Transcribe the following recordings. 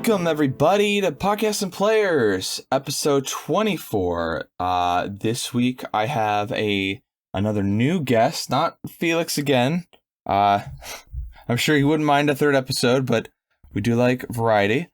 Welcome, everybody, to Podcasts and Players, episode 24. This week, I have another new guest, not Felix again. I'm sure he wouldn't mind a third episode, but we do like variety.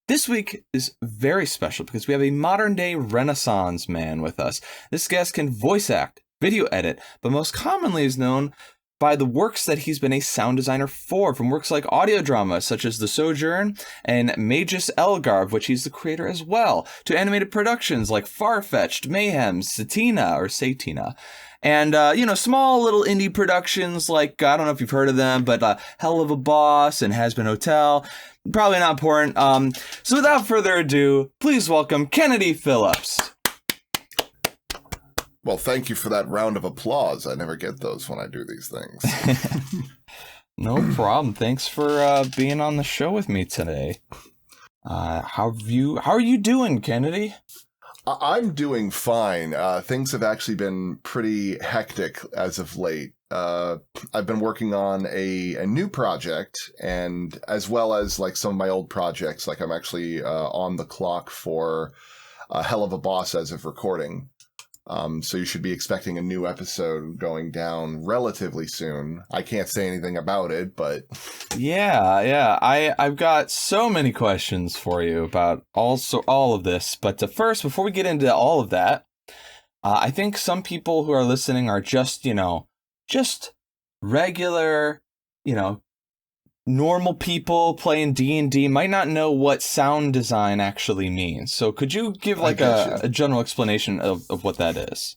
This week is very special because we have a modern-day Renaissance man with us. This guest can voice act, video edit, but most commonly is known by the works that he's been a sound designer for, from works like audio dramas such as The Sojourn and Magus Elgarb, which he's the creator as well, to animated productions like Farfetched, Mayhem, Satina, and, small little indie productions like, I don't know if you've heard of them, but Hell of a Boss and Has Been Hotel. Probably not important. So without further ado, please welcome Kennedy Phillips. Well, thank you for that round of applause. I never get those when I do these things. No problem. Thanks for being on the show with me today. How are you doing, Kennedy? I'm doing fine. Things have actually been pretty hectic as of late. I've been working on a new project, and as well as like some of my old projects. Like I'm actually on the clock for Hell of a Boss as of recording. So you should be expecting a new episode going down relatively soon. I can't say anything about it, but... Yeah. I've got so many questions for you about all of this. But first, before we get into all of that, I think some people who are listening are just regular, normal people playing D&D might not know what sound design actually means. So could you give like a general explanation of what that is?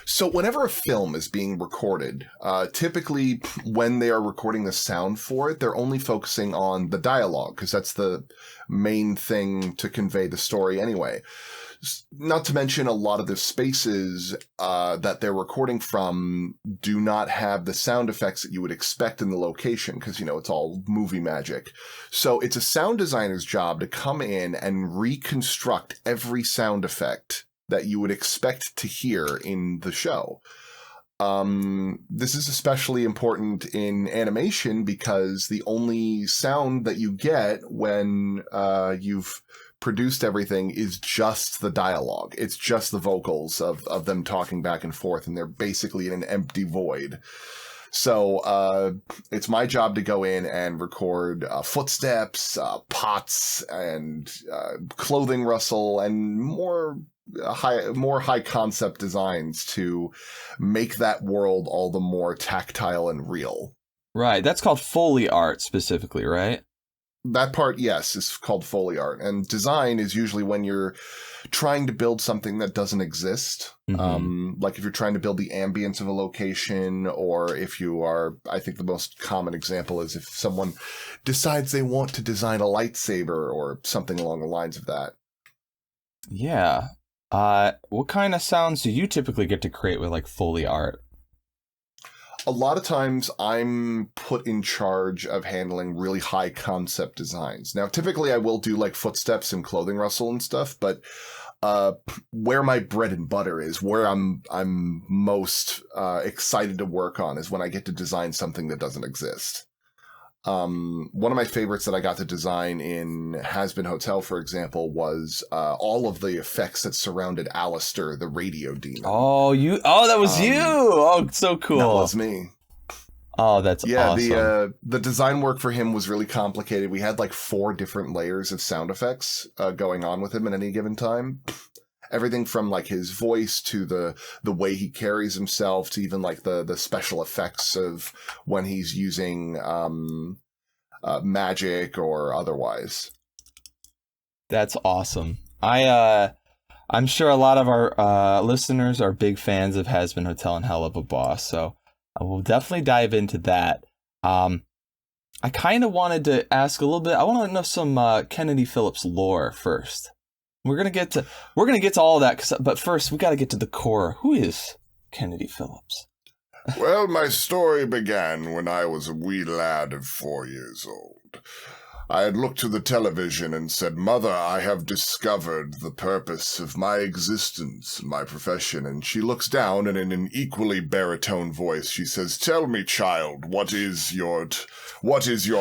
So whenever a film is being recorded, typically when they are recording the sound for it, they're only focusing on the dialogue because that's the main thing to convey the story anyway. Not to mention a lot of the spaces that they're recording from do not have the sound effects that you would expect in the location because, it's all movie magic. So it's a sound designer's job to come in and reconstruct every sound effect that you would expect to hear in the show. This is especially important in animation because the only sound that you get when you've produced everything is just the dialogue. It's just the vocals of them talking back and forth, and they're basically in an empty void. So it's my job to go in and record footsteps, pots, and clothing rustle, and more high concept designs to make that world all the more tactile and real. Right. That's called Foley art specifically, right? That part, yes, is called Foley art. And design is usually when you're trying to build something that doesn't exist. Mm-hmm. Like if you're trying to build the ambience of a location, or if you are, I think the most common example is if someone decides they want to design a lightsaber or something along the lines of that. Yeah. What kind of sounds do you typically get to create with like Foley art? A lot of times I'm put in charge of handling really high concept designs. Now, typically I will do like footsteps and clothing rustle and stuff, but where my bread and butter is, where I'm most excited to work on is when I get to design something that doesn't exist. One of my favorites that I got to design in Has Been Hotel, for example, was all of the effects that surrounded Alistair, the radio demon. Oh, that was you! Oh, so cool. That was me. Oh, that's awesome. The design work for him was really complicated. We had like 4 different layers of sound effects going on with him at any given time. Everything from like his voice to the way he carries himself to even like the special effects of when he's using magic or otherwise. That's awesome. I'm sure a lot of our listeners are big fans of Has Been Hotel and Hell of a Boss, so I will definitely dive into that. I kind of wanted to ask a little bit. I want to know some Kennedy Phillips lore first. We're gonna get to all of that, but first we got to get to the core. Who is Kennedy Phillips? Well, my story began when I was a wee lad of 4 years old. I had looked to the television and said, Mother, I have discovered the purpose of my existence, my profession. And she looks down, and in an equally baritone voice, she says, Tell me, child, what is your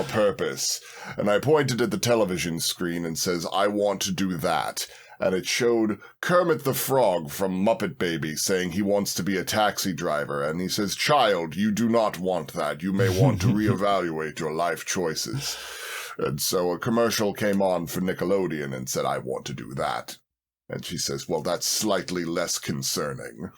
purpose? And I pointed at the television screen and says, I want to do that. And it showed Kermit the Frog from Muppet Baby saying he wants to be a taxi driver. And he says, Child, you do not want that. You may want to reevaluate your life choices. And so a commercial came on for Nickelodeon and said, I want to do that. And she says, well, that's slightly less concerning.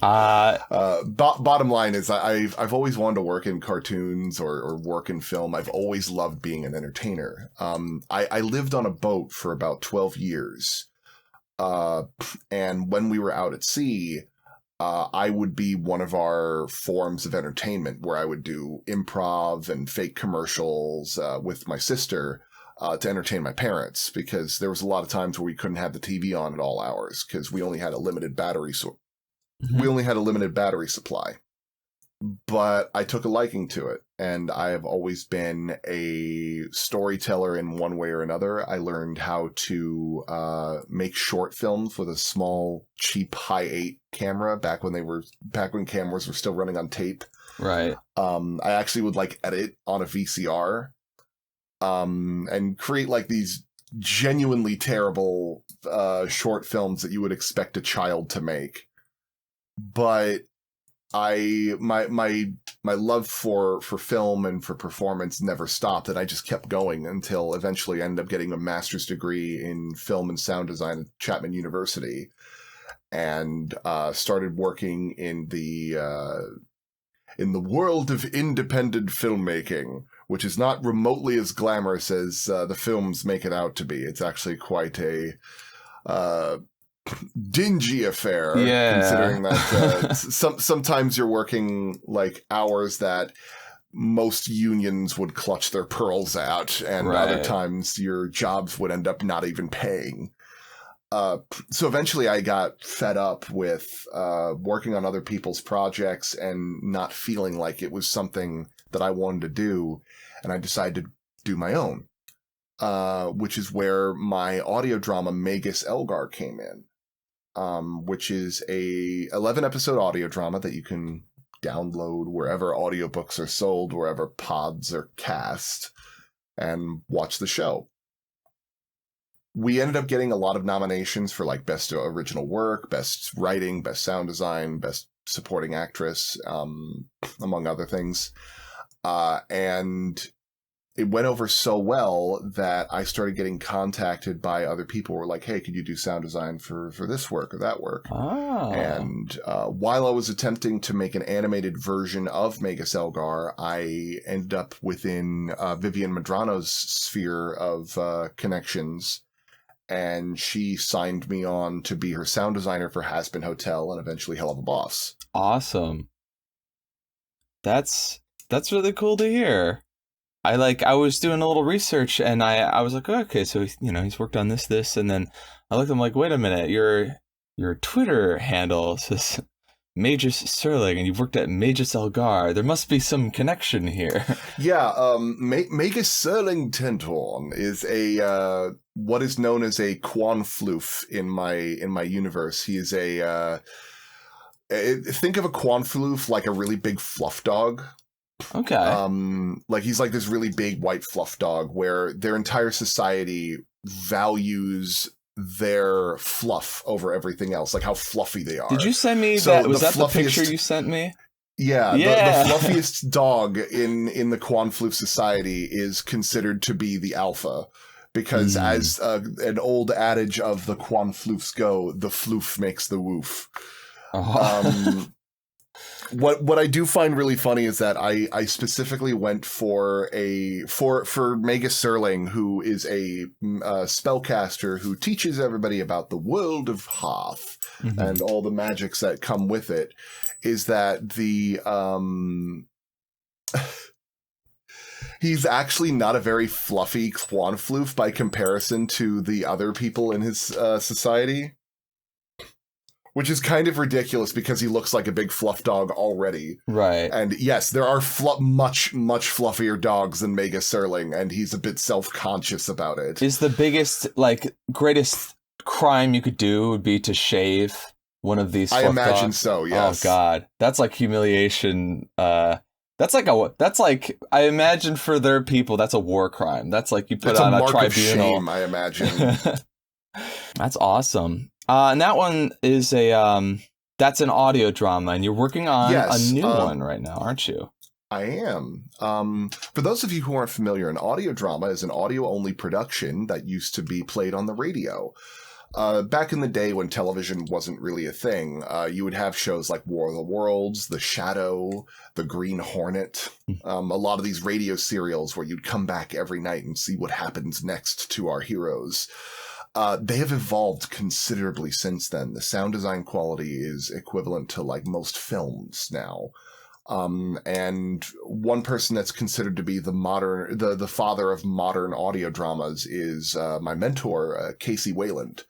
Bottom line is I've always wanted to work in cartoons or work in film. I've always loved being an entertainer. I lived on a boat for about 12 years. And when we were out at sea, I would be one of our forms of entertainment where I would do improv and fake commercials with my sister to entertain my parents, because there was a lot of times where we couldn't have the TV on at all hours because we only had a limited battery supply. But I took a liking to it, and I have always been a storyteller in one way or another. I learned how to make short films with a small, cheap Hi8 camera back when cameras were still running on tape. Right. I actually would edit on a VCR, and create these genuinely terrible short films that you would expect a child to make. But my love for film and for performance never stopped, and I just kept going until eventually I ended up getting a master's degree in film and sound design at Chapman University, and started working in the world of independent filmmaking, which is not remotely as glamorous as the films make it out to be. It's actually quite a dingy affair, considering that sometimes you're working hours that most unions would clutch their pearls at, and other times your jobs would end up not even paying. So eventually I got fed up with working on other people's projects and not feeling like it was something that I wanted to do, and I decided to do my own, which is where my audio drama Magus Elgar came in. Which is a 11-episode audio drama that you can download wherever audiobooks are sold, wherever pods are cast, and watch the show. We ended up getting a lot of nominations for Best Original Work, Best Writing, Best Sound Design, Best Supporting Actress, among other things. And it went over so well that I started getting contacted by other people who were like, hey, could you do sound design for this work or that work? Oh. And while I was attempting to make an animated version of Magus Elgar, I ended up within Vivian Madrano's sphere of connections, and she signed me on to be her sound designer for Hazbin Hotel and eventually Hell of a Boss. Awesome. That's really cool to hear. I was doing a little research, and I was like, oh, okay, so he's worked on this, and then I looked, I'm like, wait a minute, your Twitter handle says Magus Serling, and you've worked at Magus Elgar. There must be some connection here. Yeah, Magus Serling Tentorn is a what is known as a Quanfloof in my universe. He is a think of a Quanfloof like a really big fluff dog. Okay. He's this really big white fluff dog where their entire society values their fluff over everything else, how fluffy they are. Did you send me that? Was that the picture you sent me? Yeah. The fluffiest dog in the Quanfloof society is considered to be the alpha, because as an old adage of the Quanfloofs go, the floof makes the woof. What I do find really funny is that I specifically went for Magus Serling, who is a spellcaster who teaches everybody about the world of Hoth and all the magics that come with it, is that he's actually not a very fluffy Quanfloof by comparison to the other people in his society. Which is kind of ridiculous because he looks like a big fluff dog already. Right. And yes, there are much fluffier dogs than Mega Serling, and he's a bit self-conscious about it. Is the biggest, like, greatest crime you could do would be to shave one of these fluff I imagine dogs? so, yes. Oh, God. That's like humiliation. That's like, I imagine for their people, that's a war crime. That's like you put It's on a a mark tribunal. of shame, I imagine. That's awesome. And that one is that's an audio drama, and you're working on a new one right now, aren't you? I am. For those of you who aren't familiar, an audio drama is an audio-only production that used to be played on the radio. Back in the day when television wasn't really a thing, you would have shows like War of the Worlds, The Shadow, The Green Hornet, a lot of these radio serials where you'd come back every night and see what happens next to our heroes. They have evolved considerably since then. The sound design quality is equivalent to like most films now. And one person that's considered to be the father of modern audio dramas is my mentor, Casey Wayland,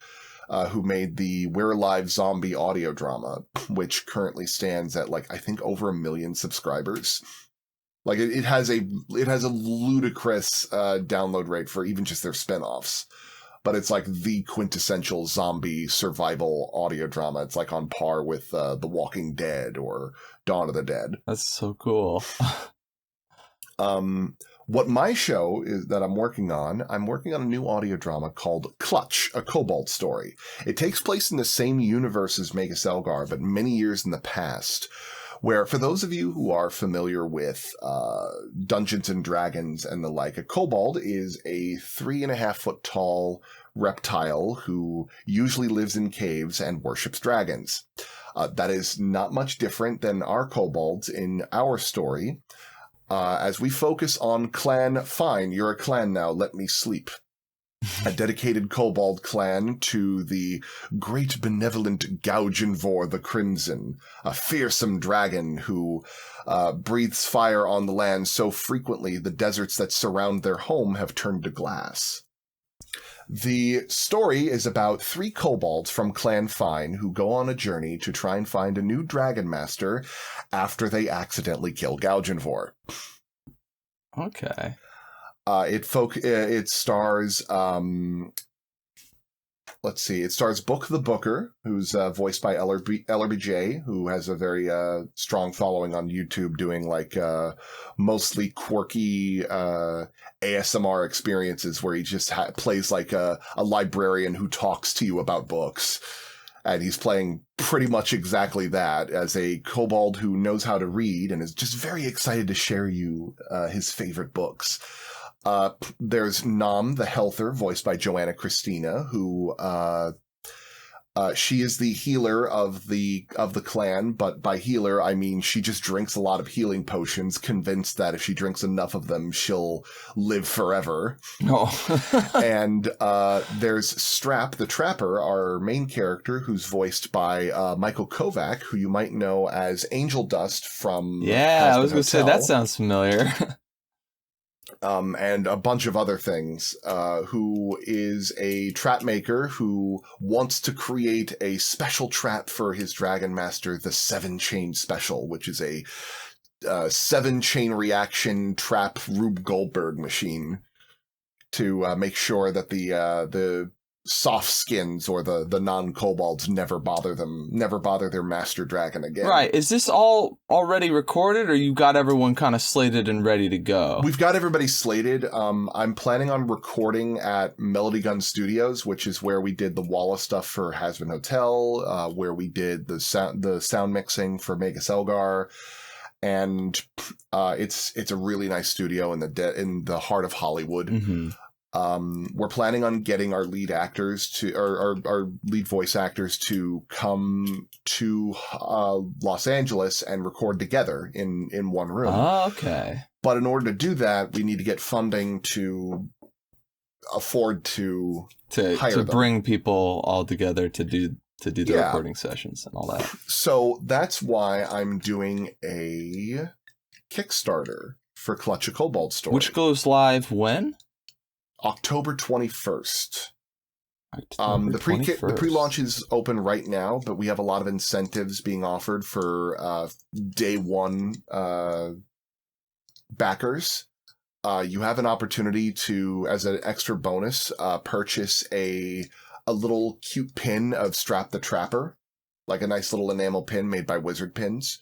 who made the We're Alive Zombie audio drama, which currently stands at like I think over 1 million subscribers. Like it has a ludicrous download rate for even just their spinoffs. But it's like the quintessential zombie survival audio drama. It's like on par with The Walking Dead or Dawn of the Dead. That's so cool. What my show is that I'm working on a new audio drama called Clutch, a Kobold story. It takes place in the same universe as Mega Selgar, but many years in the past. Where, for those of you who are familiar with Dungeons and Dragons and the like, a kobold is a 3.5 foot tall reptile who usually lives in caves and worships dragons. That is not much different than our kobolds in our story, as we focus on Clan Fine. You're a clan now, let me sleep. A dedicated kobold clan to the great benevolent Gaugenvor the Crimson, a fearsome dragon who breathes fire on the land so frequently the deserts that surround their home have turned to glass. The story is about 3 kobolds from Clan Fine who go on a journey to try and find a new dragon master after they accidentally kill Gaugenvor. Okay. It stars, let's see, it stars Book the Booker, who's voiced by LRBJ, who has a very strong following on YouTube doing like mostly quirky ASMR experiences where he just plays like a librarian who talks to you about books. And he's playing pretty much exactly that as a kobold who knows how to read and is just very excited to share you his favorite books. There's Nam the Healther, voiced by Joanna Christina, who she is the healer of the clan, but by healer I mean she just drinks a lot of healing potions, convinced that if she drinks enough of them, she'll live forever. Oh. And there's Strap the Trapper, our main character, who's voiced by Michael Kovac, who you might know as Angel Dust from I was going to say, that sounds familiar. And a bunch of other things, who is a trap maker who wants to create a special trap for his Dragon Master, the 7-Chain Special, which is a 7-chain reaction trap Rube Goldberg machine to make sure that the soft skins or the non-kobolds never bother their master dragon again. Right. Is this all already recorded, or you got everyone kind of slated and ready to go? We've got everybody slated. I'm planning on recording at Melody Gun Studios, which is where we did the Wallace stuff for Hasbin Hotel, where we did the sound mixing for Mega Selgar. And it's a really nice studio in the heart of Hollywood. Mm-hmm. We're planning on getting our lead actors our lead voice actors to come to Los Angeles and record together in one room. Oh, okay. But in order to do that, we need to get funding to afford to hire them. Bring people all together to do the recording sessions and all that. So that's why I'm doing a Kickstarter for Clutch a Kobold story, which goes live when? October 21st. October 21st. The pre-launch is open right now, but we have a lot of incentives being offered for day one backers. You have an opportunity to, as an extra bonus, purchase a little cute pin of Strap the Trapper, like a nice little enamel pin made by Wizard Pins.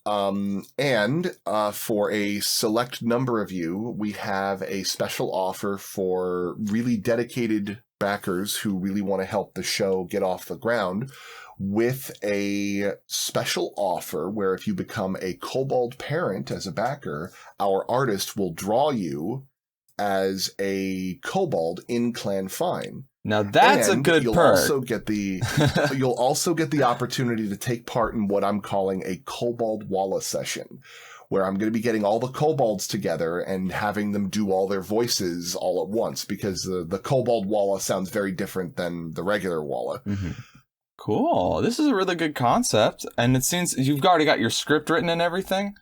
And for a select number of you, we have a special offer for really dedicated backers who really want to help the show get off the ground, with a special offer where if you become a Kobold parent as a backer, our artist will draw you as a Kobold in Clan Fine. Now that's and a good you'll perk. You'll also get the opportunity to take part in what I'm calling a Kobold Walla session, where I'm going to be getting all the Kobolds together and having them do all their voices all at once, because the Kobold Walla sounds very different than the regular Walla. Mm-hmm. Cool. This is a really good concept, and it seems you've already got your script written and everything.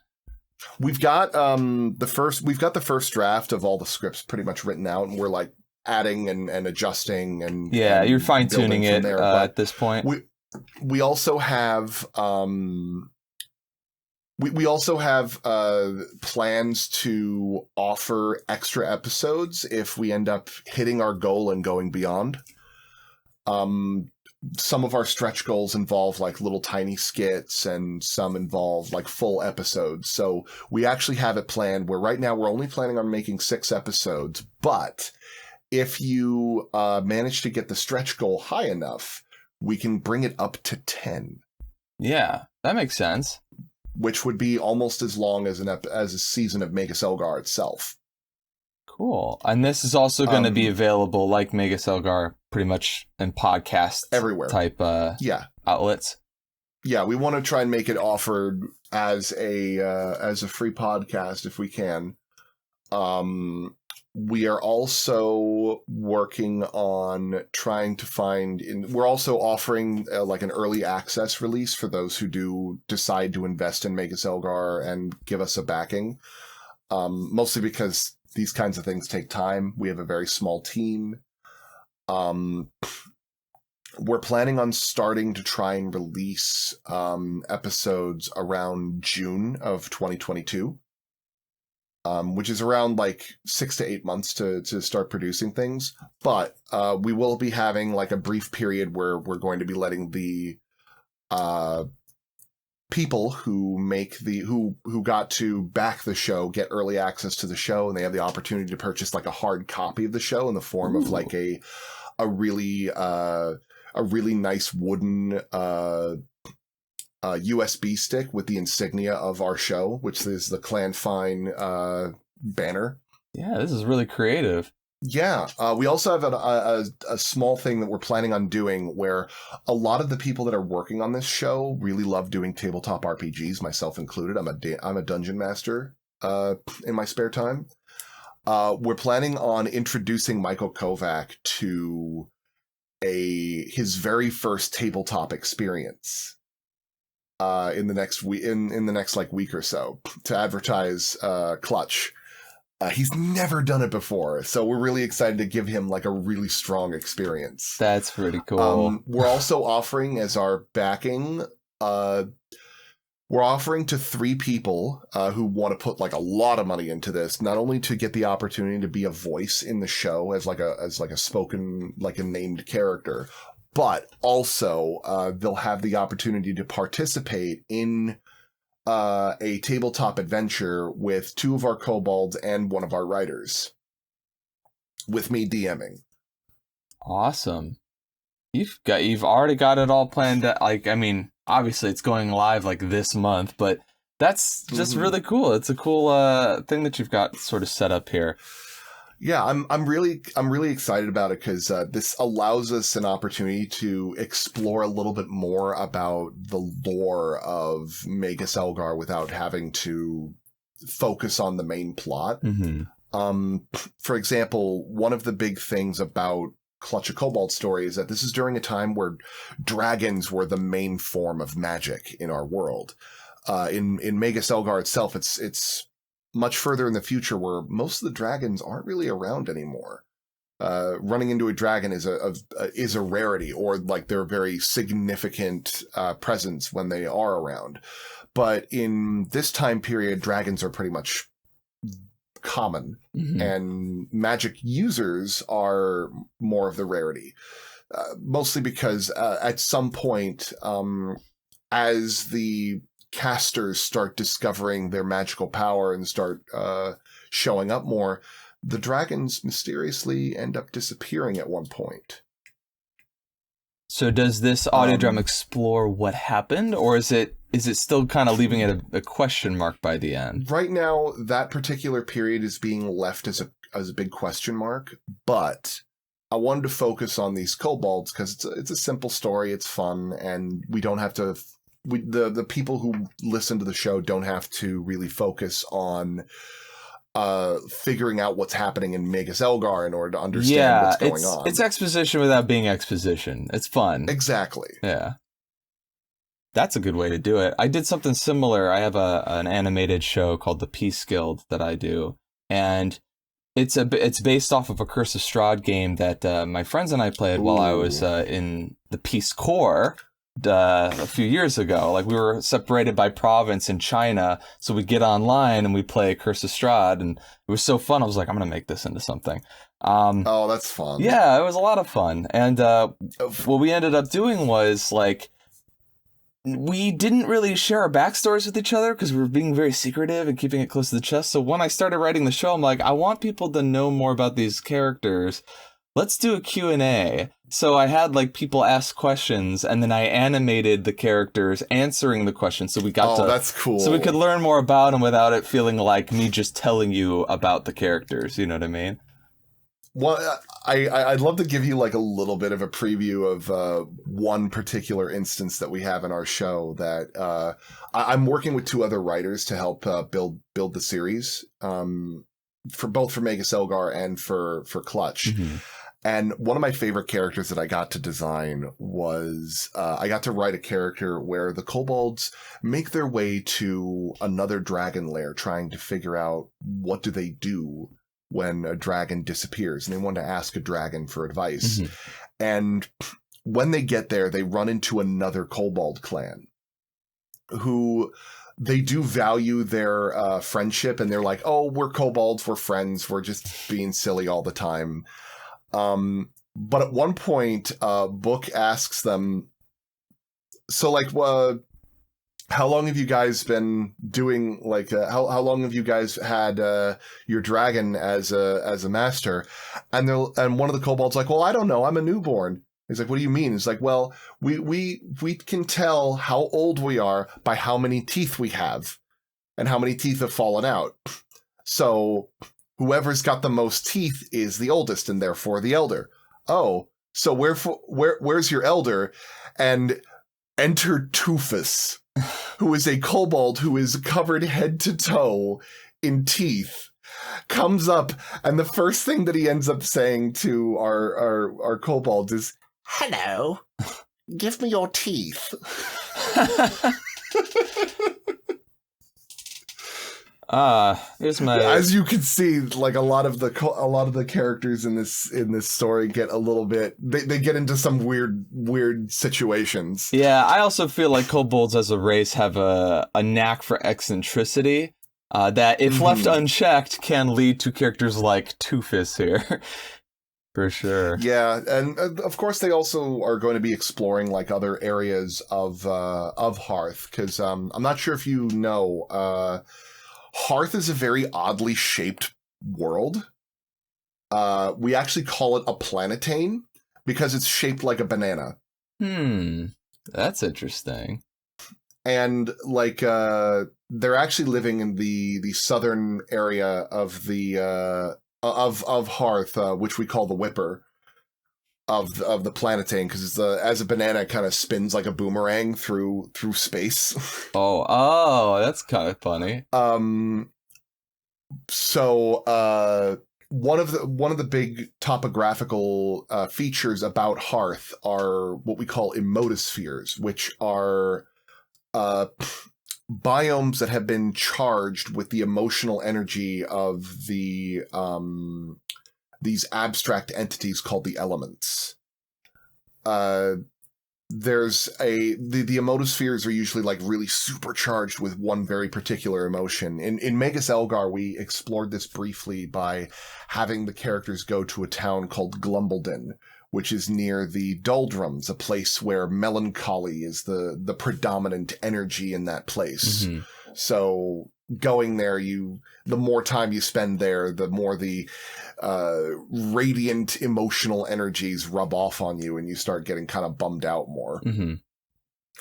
We've got the first draft of all the scripts pretty much written out, and we're like adding and adjusting and you're fine tuning it at this point. We also have we also have plans to offer extra episodes if we end up hitting our goal and going beyond. Some of our stretch goals involve like little tiny skits, and some involve like full episodes. So we actually have it planned where right now we're only planning on making 6 episodes, but if you manage to get the stretch goal high enough, we can bring it up to 10. Yeah, that makes sense. Which would be almost as long as as a season of Magus Elgar itself. Cool. And this is also going to be available, like Magus Elgar, pretty much in podcast everywhere type outlets. Yeah, we want to try and make it offered as a free podcast if we can. We are also working on trying to find. We're also offering like an early access release for those who do decide to invest in Magus Elgar and give us a backing. Mostly because these kinds of things take time. We have a very small team. We're planning on starting to try and release episodes around June of 2022. Which is around like 6 to 8 months to start producing things. But we will be having like a brief period where we're going to be letting the people who who got to back the show get early access to the show, and they have the opportunity to purchase like a hard copy of the show in the form of like a really nice wooden USB stick with the insignia of our show, which is the Clan Fine banner. Yeah, this is really creative. Yeah, we also have a small thing that we're planning on doing where a lot of the people that are working on this show really love doing tabletop RPGs, myself included. I'm a dungeon master in my spare time. We're planning on introducing Michael Kovac to his very first tabletop experience in the next week or so to advertise Clutch. He's never done it before, so we're really excited to give him like a really strong experience. That's pretty cool. We're also offering as our backing, we're offering to 3 people who want to put like a lot of money into this, not only to get the opportunity to be a voice in the show as a spoken, like a named character, but also they'll have the opportunity to participate in a tabletop adventure with 2 of our kobolds and 1 of our writers, with me DMing. Awesome. You've already got it all planned. Like, I mean, obviously it's going live like this month, but that's just really cool. It's a cool thing that you've got sort of set up here. Yeah, I'm really excited about it because this allows us an opportunity to explore a little bit more about the lore of Magus Elgar without having to focus on the main plot. Mm-hmm. For example, one of the big things about Clutch a Kobold story is that this is during a time where dragons were the main form of magic in our world. In Magus Elgar itself, it's much further in the future where most of the dragons aren't really around anymore. running into a dragon is a rarity, or like they're a very significant presence when they are around. But in this time period, dragons are pretty much common, and magic users are more of the rarity. Mostly because at some point, as the casters start discovering their magical power and start showing up more, the dragons mysteriously end up disappearing at one point. So does this audio drum explore what happened, or is it still kind of leaving it a question mark by the end? Right now, that particular period is being left as a big question mark, but I wanted to focus on these kobolds because it's a simple story, it's fun, and we don't have to. The people who listen to the show don't have to really focus on figuring out what's happening in Magus Elgar in order to understand what's going on. It's exposition without being exposition. It's fun. Exactly. Yeah. That's a good way to do it. I did something similar. I have an animated show called The Peace Guild that I do, and it's based off of a Curse of Strahd game that my friends and I played while I was in the Peace Corps a few years ago. Like, we were separated by province in China, so we'd get online and we'd play Curse of Strahd, and it was so fun. I was like, I'm gonna make this into something. Oh, that's fun. Yeah, it was a lot of fun. And what we ended up doing was, like, we didn't really share our backstories with each other because we were being very secretive and keeping it close to the chest. So when I started writing the show, I'm like, I want people to know more about these characters. Let's do a Q&A. So I had, like, people ask questions, and then I animated the characters answering the questions, so we got that's cool. So we could learn more about them without it feeling like me just telling you about the characters. You know what I mean? Well, I'd love to give you like a little bit of a preview of one particular instance that we have in our show that I'm working with two other writers to help build the series for Magus Elgar and for Clutch. And one of my favorite characters that I got to design was I got to write a character where the kobolds make their way to another dragon lair trying to figure out what do they do when a dragon disappears, and they want to ask a dragon for advice. And when they get there, they run into another kobold clan who they do value their friendship, and they're like, oh, we're kobolds, we're friends, we're just being silly all the time. But at one point, Book asks them, so, like, how long have you guys been doing, like, how long have you guys had your dragon as a master? And one of the kobolds like, well, I don't know, I'm a newborn. He's like, what do you mean? It's like, well, we can tell how old we are by how many teeth we have and how many teeth have fallen out. So whoever's got the most teeth is the oldest and therefore the elder. Oh, so where's your elder? And enter Toofus, who is a kobold who is covered head to toe in teeth, comes up, and the first thing that he ends up saying to our kobold is, hello, give me your teeth. Here's my. As you can see, like, a lot of the characters in this story get a little bit. They get into some weird situations. Yeah, I also feel like kobolds as a race have a knack for eccentricity that, if left unchecked, can lead to characters like Toofus here. For sure. Yeah, and of course they also are going to be exploring, like, other areas of Hearth, because I'm not sure if you know. Hearth is a very oddly shaped world. We actually call it a planetane because it's shaped like a banana. That's interesting. And, like, they're actually living in the southern area of the of Hearth, which we call the Whipper of the planetane, because as a banana, it kind of spins like a boomerang through space. Oh, that's kind of funny. So one of the big topographical features about Hearth are what we call Emotospheres, which are biomes that have been charged with the emotional energy of the these abstract entities called the elements. There's the Emotospheres are usually like really supercharged with one very particular emotion. In Magus Elgar, we explored this briefly by having the characters go to a town called Glumbledon, which is near the Doldrums, a place where melancholy is the predominant energy in that place. Mm-hmm. So going there, the more time you spend there, the more the radiant emotional energies rub off on you, and you start getting kind of bummed out more. Mm-hmm.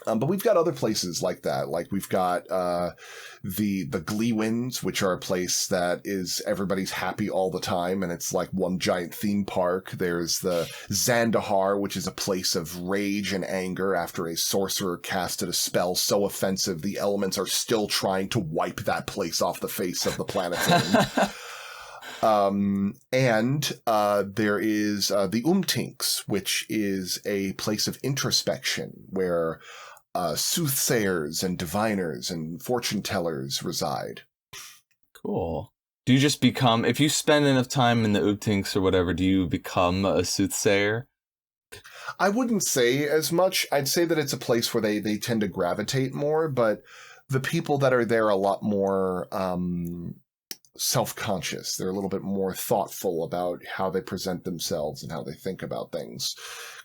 But we've got other places like that. Like we've got the Gleewinds, which are a place that is everybody's happy all the time, and it's like one giant theme park. There's the Zandahar, which is a place of rage and anger after a sorcerer casted a spell so offensive the elements are still trying to wipe that place off the face of the planet. And there is the Umtinks, which is a place of introspection where soothsayers and diviners and fortune tellers reside. Cool. Do you just become, if you spend enough time in the Umtinks or whatever, do you become a soothsayer? I wouldn't say as much. I'd say that it's a place where they tend to gravitate more, but the people that are there are a lot more self-conscious. They're a little bit more thoughtful about how they present themselves and how they think about things.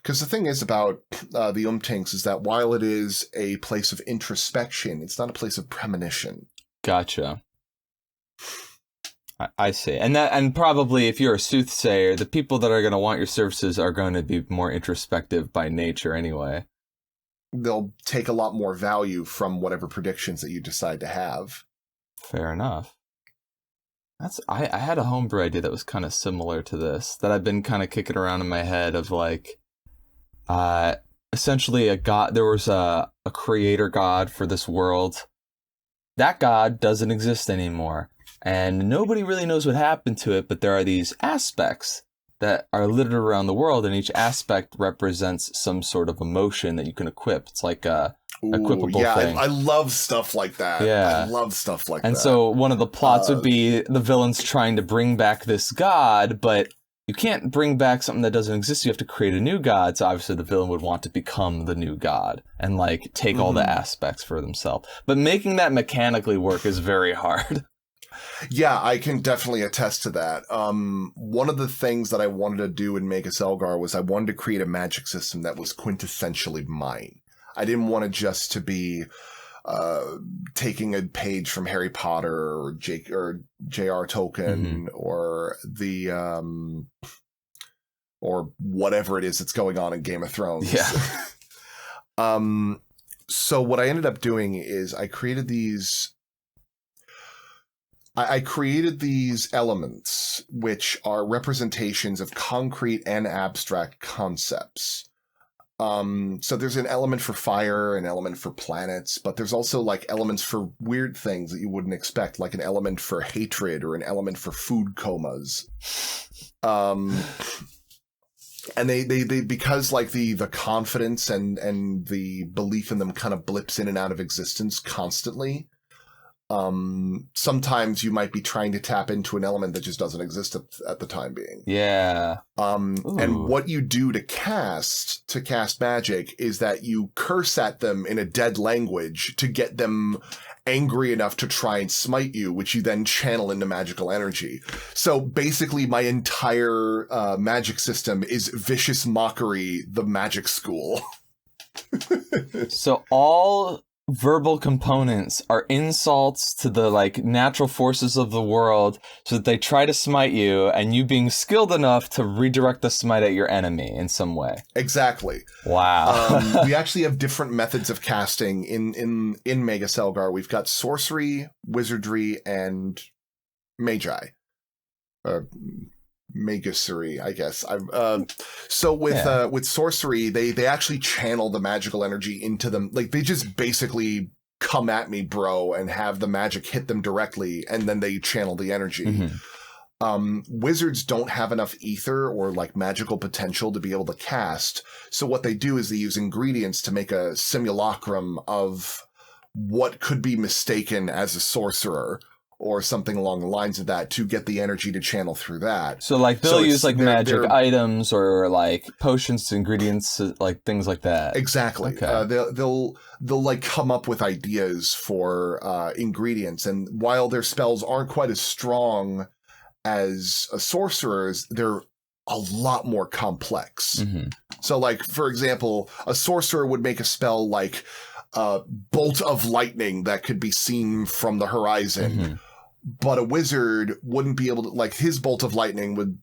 Because the thing is about the Umtinks is that while it is a place of introspection, it's not a place of premonition. Gotcha. I see. And probably if you're a soothsayer, the people that are going to want your services are going to be more introspective by nature anyway. They'll take a lot more value from whatever predictions that you decide to have. Fair enough. I had a homebrew idea that was kind of similar to this, that I've been kind of kicking around in my head of like, essentially a god. There was a creator god for this world. That god doesn't exist anymore, and nobody really knows what happened to it, but there are these aspects that are littered around the world, and each aspect represents some sort of emotion that you can equip. It's like a equipable thing. I love stuff like that. Yeah. I love stuff like that. And so one of the plots would be the villains trying to bring back this god, but you can't bring back something that doesn't exist. You have to create a new god. So obviously the villain would want to become the new god and like take all the aspects for themselves. But making that mechanically work is very hard. Yeah, I can definitely attest to that. One of the things that I wanted to do in Magus Elgar was I wanted to create a magic system that was quintessentially mine. I didn't want it just to be taking a page from Harry Potter or J.R. Tolkien or the or whatever it is that's going on in Game of Thrones. Yeah. So what I ended up doing is I created these elements, which are representations of concrete and abstract concepts. So there's an element for fire, an element for planets, but there's also like elements for weird things that you wouldn't expect, like an element for hatred or an element for food comas. And they because like the confidence and the belief in them kind of blips in and out of existence constantly. Sometimes you might be trying to tap into an element that just doesn't exist at the time being. Yeah. And what you do to cast magic is that you curse at them in a dead language to get them angry enough to try and smite you, which you then channel into magical energy. So basically my entire magic system is Vicious Mockery, the magic school. So all verbal components are insults to the like natural forces of the world, so that they try to smite you, and you being skilled enough to redirect the smite at your enemy in some way. Exactly. Wow. We actually have different methods of casting in Magus Elgar. We've got sorcery, wizardry, and magi. Magussery, I guess. So with sorcery, they actually channel the magical energy into them. Like they just basically come at me, bro, and have the magic hit them directly, and then they channel the energy. Wizards don't have enough ether or like magical potential to be able to cast. So what they do is they use ingredients to make a simulacrum of what could be mistaken as a sorcerer, or something along the lines of that to get the energy to channel through that. So like they'll use like magic items or like potions, ingredients, like things like that. Exactly. Okay. They'll like come up with ideas for ingredients, and while their spells aren't quite as strong as a sorcerer's, they're a lot more complex. Mm-hmm. So like, for example, a sorcerer would make a spell like bolt of lightning that could be seen from the horizon. Mm-hmm. But a wizard wouldn't be able to, like, his bolt of lightning would,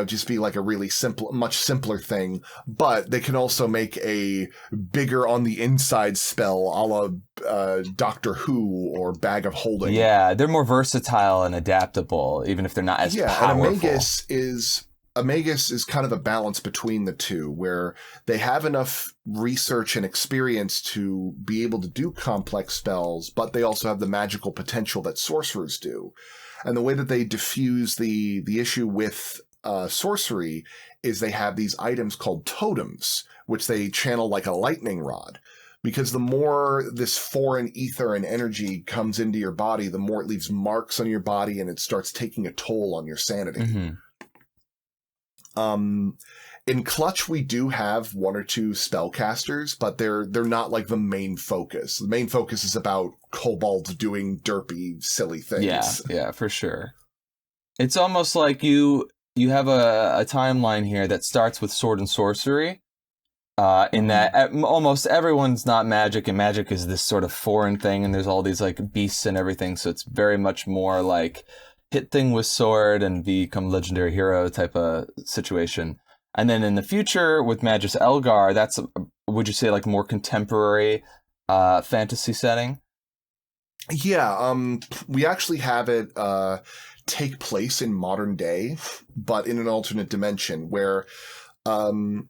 just be like a really much simpler thing. But they can also make a bigger on the inside spell a la Doctor Who or Bag of Holding. Yeah, they're more versatile and adaptable, even if they're not as powerful. And a magus is kind of a balance between the two, where they have enough research and experience to be able to do complex spells, but they also have the magical potential that sorcerers do. And the way that they diffuse the issue with sorcery is they have these items called totems, which they channel like a lightning rod. Because the more this foreign ether and energy comes into your body, the more it leaves marks on your body and it starts taking a toll on your sanity. Mm-hmm. In Clutch, we do have one or two spellcasters, but they're not like the main focus. The main focus is about Kobold doing derpy, silly things. Yeah, for sure. It's almost like you have a timeline here that starts with sword and sorcery, in that almost everyone's not magic, and magic is this sort of foreign thing, and there's all these like beasts and everything, so it's very much more like hit thing with sword and become legendary hero type of situation. And then in the future with Magus Elgar, that's, would you say, like more contemporary fantasy setting? Yeah, we actually have it take place in modern day, but in an alternate dimension where the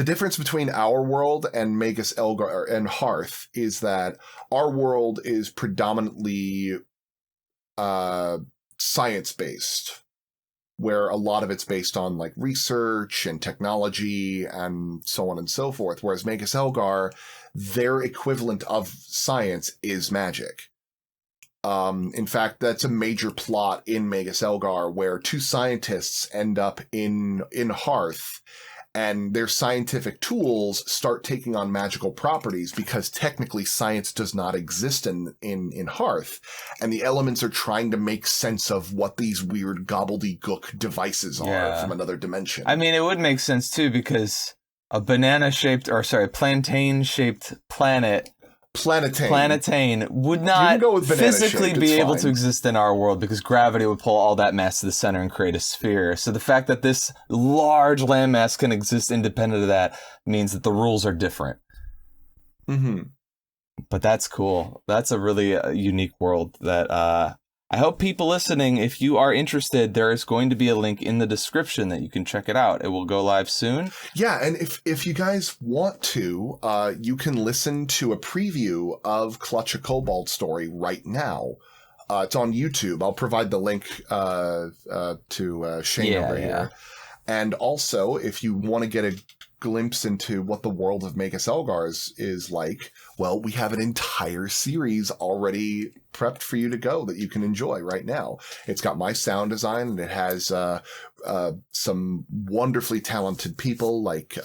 difference between our world and Magus Elgar and Hearth is that our world is predominantly science-based, where a lot of it's based on like research and technology and so on and so forth. Whereas Magus Elgar, their equivalent of science is magic. In fact, that's a major plot in Magus Elgar, where two scientists end up in Hearth, and their scientific tools start taking on magical properties because technically science does not exist in Hearth. And the elements are trying to make sense of what these weird gobbledygook devices are from another dimension. I mean, it would make sense too, because a plantain-shaped planet, Planetane would not physically be able to exist in our world because gravity would pull all that mass to the center and create a sphere. So the fact that this large landmass can exist independent of that means that the rules are different. Mm-hmm. But that's cool. That's a really unique world that I hope people listening, if you are interested, there is going to be a link in the description that you can check it out. It will go live soon. Yeah, and if you guys want to, you can listen to a preview of Clutch a Kobold Story right now. It's on YouTube. I'll provide the link to Shane over here. And also, if you want to get a glimpse into what the world of Magus Elgar is like, well, we have an entire series already prepped for you to go that you can enjoy right now. It's got my sound design, and it has some wonderfully talented people like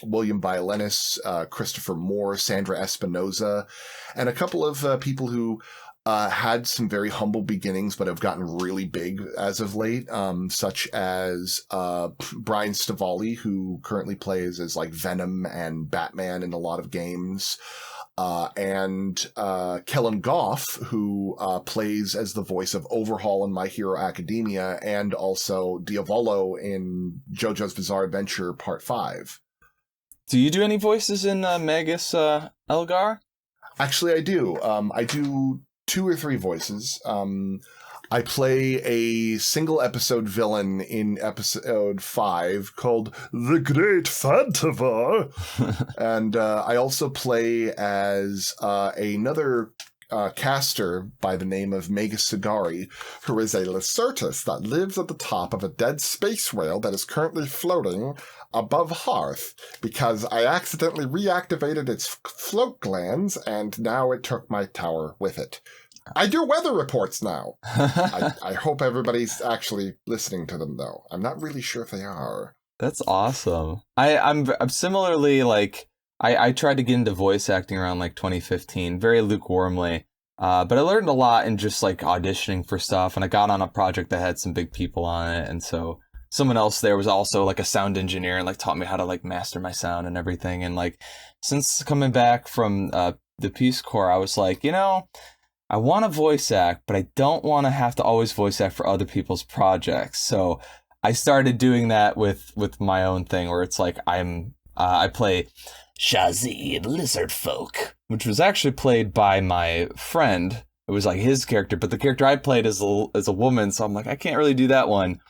William Violenis, Christopher Moore, Sandra Espinoza, and a couple of people who had some very humble beginnings, but have gotten really big as of late, such as Brian Stavali, who currently plays as like Venom and Batman in a lot of games, and Kellen Goff, who plays as the voice of Overhaul in My Hero Academia, and also Diavolo in JoJo's Bizarre Adventure Part 5. Do you do any voices in Magus Elgar? Actually, I do. I do 2 or 3 voices. I play a single episode villain in episode 5 called The Great Fantavar. And I also play as another caster by the name of Magus Sagari, who is a Lacertus that lives at the top of a dead space whale that is currently floating above Hearth because I accidentally reactivated its float glands, and now it took my tower with it. I do weather reports now. I hope everybody's actually listening to them, though. I'm not really sure if they are. That's awesome. I'm similarly like I tried to get into voice acting around like 2015, very lukewarmly. But I learned a lot in just like auditioning for stuff, and I got on a project that had some big people on it, and so someone else there was also like a sound engineer and like taught me how to like master my sound and everything. And like since coming back from the Peace Corps, I was like, I want to voice act, but I don't want to have to always voice act for other people's projects. So I started doing that with my own thing, where it's like I play Shazi, the lizard folk, which was actually played by my friend. It was like his character, but the character I played is a woman, so I'm like, I can't really do that one.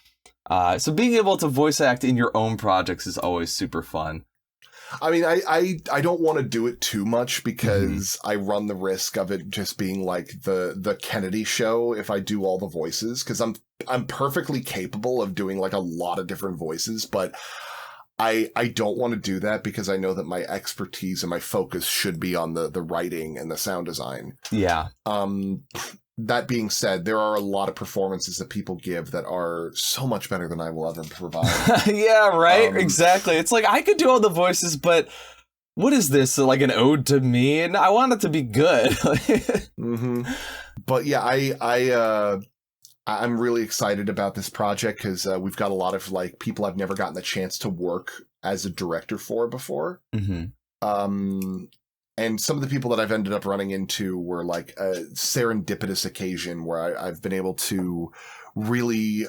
So being able to voice act in your own projects is always super fun. I mean, I don't want to do it too much because I run the risk of it just being like the Kennedy show if I do all the voices, because I'm perfectly capable of doing like a lot of different voices, but I don't want to do that because I know that my expertise and my focus should be on the writing and the sound design. Yeah. That being said, there are a lot of performances that people give that are so much better than I will ever provide. Yeah, right? Exactly. It's like, I could do all the voices, but what is this? Like an ode to me? And I want it to be good. But yeah, I'm really excited about this project because we've got a lot of like people I've never gotten the chance to work as a director for before. And some of the people that I've ended up running into were like a serendipitous occasion where I've been able to really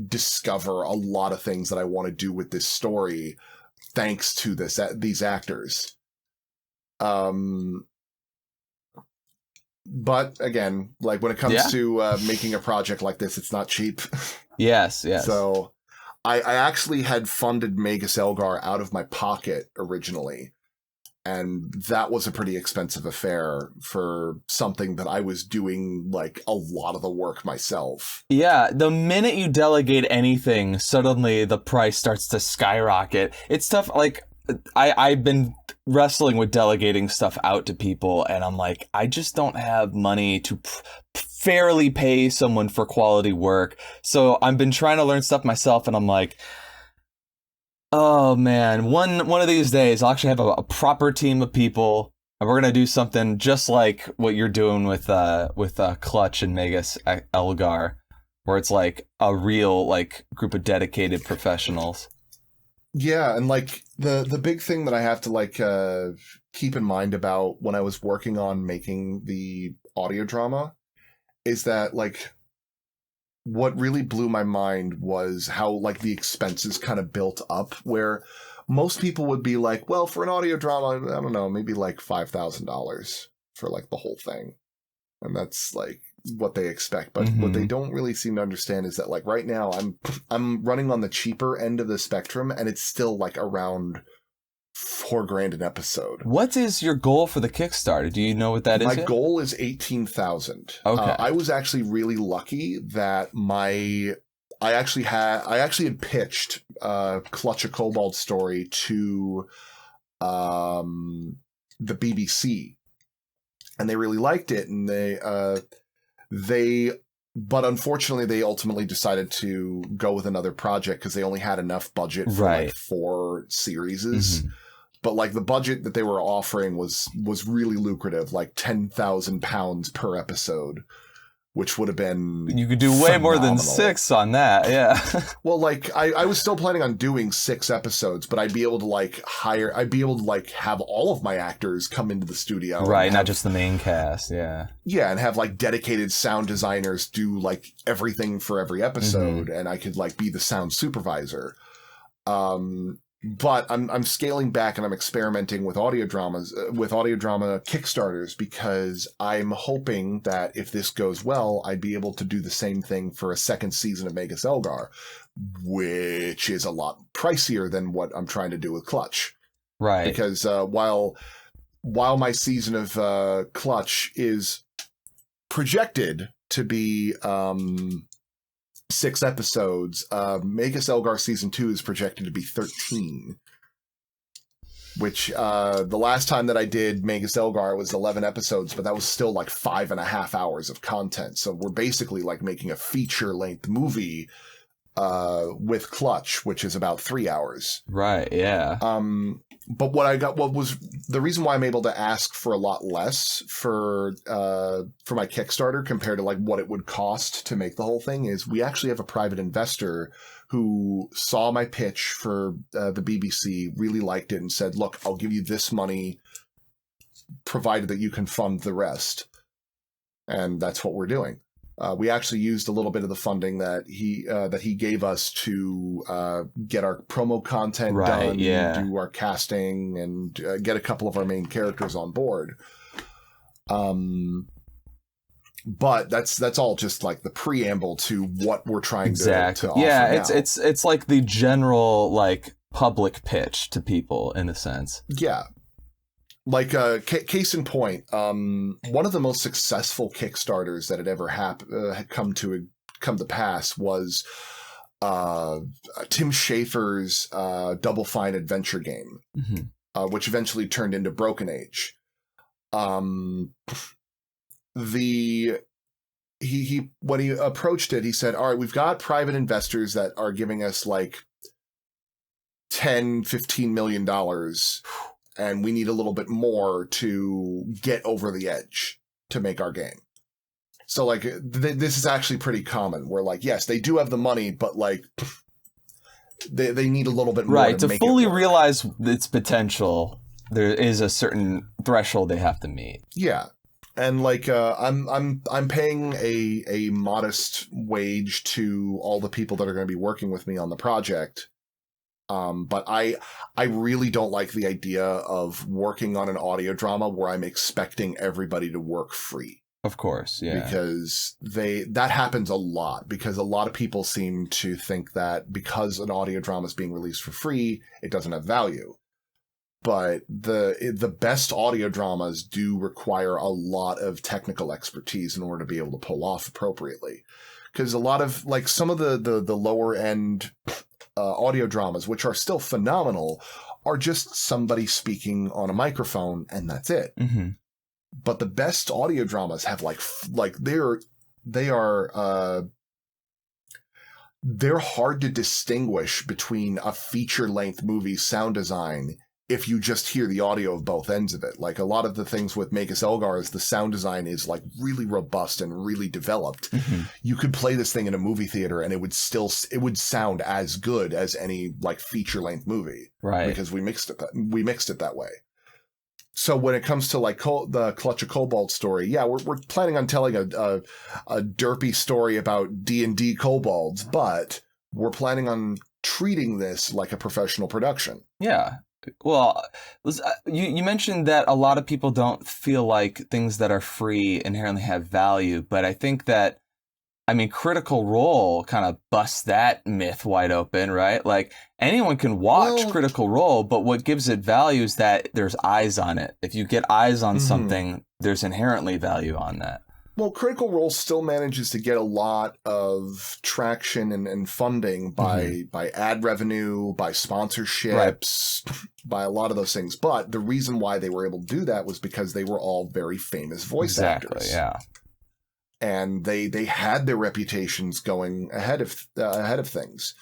discover a lot of things that I want to do with this story thanks to these actors. But again, like when it comes to making a project like this, it's not cheap. Yes. So I actually had funded Magus Elgar out of my pocket originally. And that was a pretty expensive affair for something that I was doing like a lot of the work myself. Yeah, the minute you delegate anything, suddenly the price starts to skyrocket. It's tough. Like, I've been wrestling with delegating stuff out to people, and I'm like, I just don't have money to fairly pay someone for quality work. So I've been trying to learn stuff myself, and I'm like, oh man, one of these days I'll actually have a proper team of people, and we're gonna do something just like what you're doing with Clutch and Magus Elgar, where it's like a real like group of dedicated professionals. Yeah, and like the big thing that I have to like keep in mind about when I was working on making the audio drama is that like what really blew my mind was how like the expenses kind of built up, where most people would be like, well, for an audio drama, I don't know, maybe like $5,000 for like the whole thing. And that's like what they expect. But what they don't really seem to understand is that like right now I'm running on the cheaper end of the spectrum, and it's still like around $4,000 an episode. What is your goal for the Kickstarter? Do you know what that is? My goal is 18,000. Okay. I was actually really lucky that I actually had pitched Clutch a Kobold story to the BBC, and they really liked it, and but unfortunately they ultimately decided to go with another project because they only had enough budget for like 4 series. But like the budget that they were offering was really lucrative, like £10,000 per episode, which would have been you could do way phenomenal. more than 6 on that. Yeah. Well, like I was still planning on doing 6 episodes, but I'd be able to have all of my actors come into the studio. Right, not just the main cast. Yeah. Yeah, and have like dedicated sound designers do like everything for every episode, and I could like be the sound supervisor. But I'm scaling back and I'm experimenting with audio drama Kickstarters, because I'm hoping that if this goes well, I'd be able to do the same thing for a second season of Magus Elgar, which is a lot pricier than what I'm trying to do with Clutch. Right. Because while my season of Clutch is projected to be 6 episodes, Magus Elgar season 2 is projected to be 13. which the last time that I did Magus Elgar was 11 episodes, but that was still like 5.5 hours of content. So we're basically like making a feature-length movie with Clutch, which is about 3 hours. Right, yeah. But what was the reason why I'm able to ask for a lot less for my Kickstarter compared to like what it would cost to make the whole thing is we actually have a private investor who saw my pitch for the BBC, really liked it, and said, "Look, I'll give you this money, provided that you can fund the rest." And that's what we're doing. We actually used a little bit of the funding that he gave us to get our promo content done, do our casting, and get a couple of our main characters on board. But that's all just like the preamble to what we're trying to offer now. It's like the general like public pitch to people in a sense. Yeah. Like, case in point, one of the most successful Kickstarters that had ever had come to pass was Tim Schafer's Double Fine adventure game, which eventually turned into Broken Age. He when he approached it, he said, "All right, we've got private investors that are giving us like $10-15 million. And we need a little bit more to get over the edge to make our game." So, like, this is actually pretty common, where, like, yes, they do have the money, but, like, they need a little bit more to make fully it work. Realize its potential. There is a certain threshold they have to meet. Yeah. And, like, I'm paying a modest wage to all the people that are going to be working with me on the project. But I really don't like the idea of working on an audio drama where I'm expecting everybody to work free. Of course, yeah. Because that happens a lot, because a lot of people seem to think that because an audio drama is being released for free, it doesn't have value. But the best audio dramas do require a lot of technical expertise in order to be able to pull off appropriately. Because a lot of, like, some of the lower end audio dramas, which are still phenomenal, are just somebody speaking on a microphone, and that's it. Mm-hmm. But the best audio dramas have they're hard to distinguish between a feature-length movie's sound design if you just hear the audio of both ends of it. Like, a lot of the things with Magus Elgar is the sound design is, like, really robust and really developed. Mm-hmm. You could play this thing in a movie theater and it would sound as good as any, like, feature-length movie. Right. Because we mixed it that way. So when it comes to, like, the Clutch of Kobold story, yeah, we're planning on telling a derpy story about D&D kobolds, but we're planning on treating this like a professional production. Yeah. Well, you mentioned that a lot of people don't feel like things that are free inherently have value, but I think that, I mean, Critical Role kind of busts that myth wide open, right? Like, anyone can watch Critical Role, but what gives it value is that there's eyes on it. If you get eyes on something, there's inherently value on that. Well, Critical Role still manages to get a lot of traction and funding by ad revenue, by sponsorships, by a lot of those things. But the reason why they were able to do that was because they were all very famous voice actors. Yeah. And they had their reputations going ahead of things.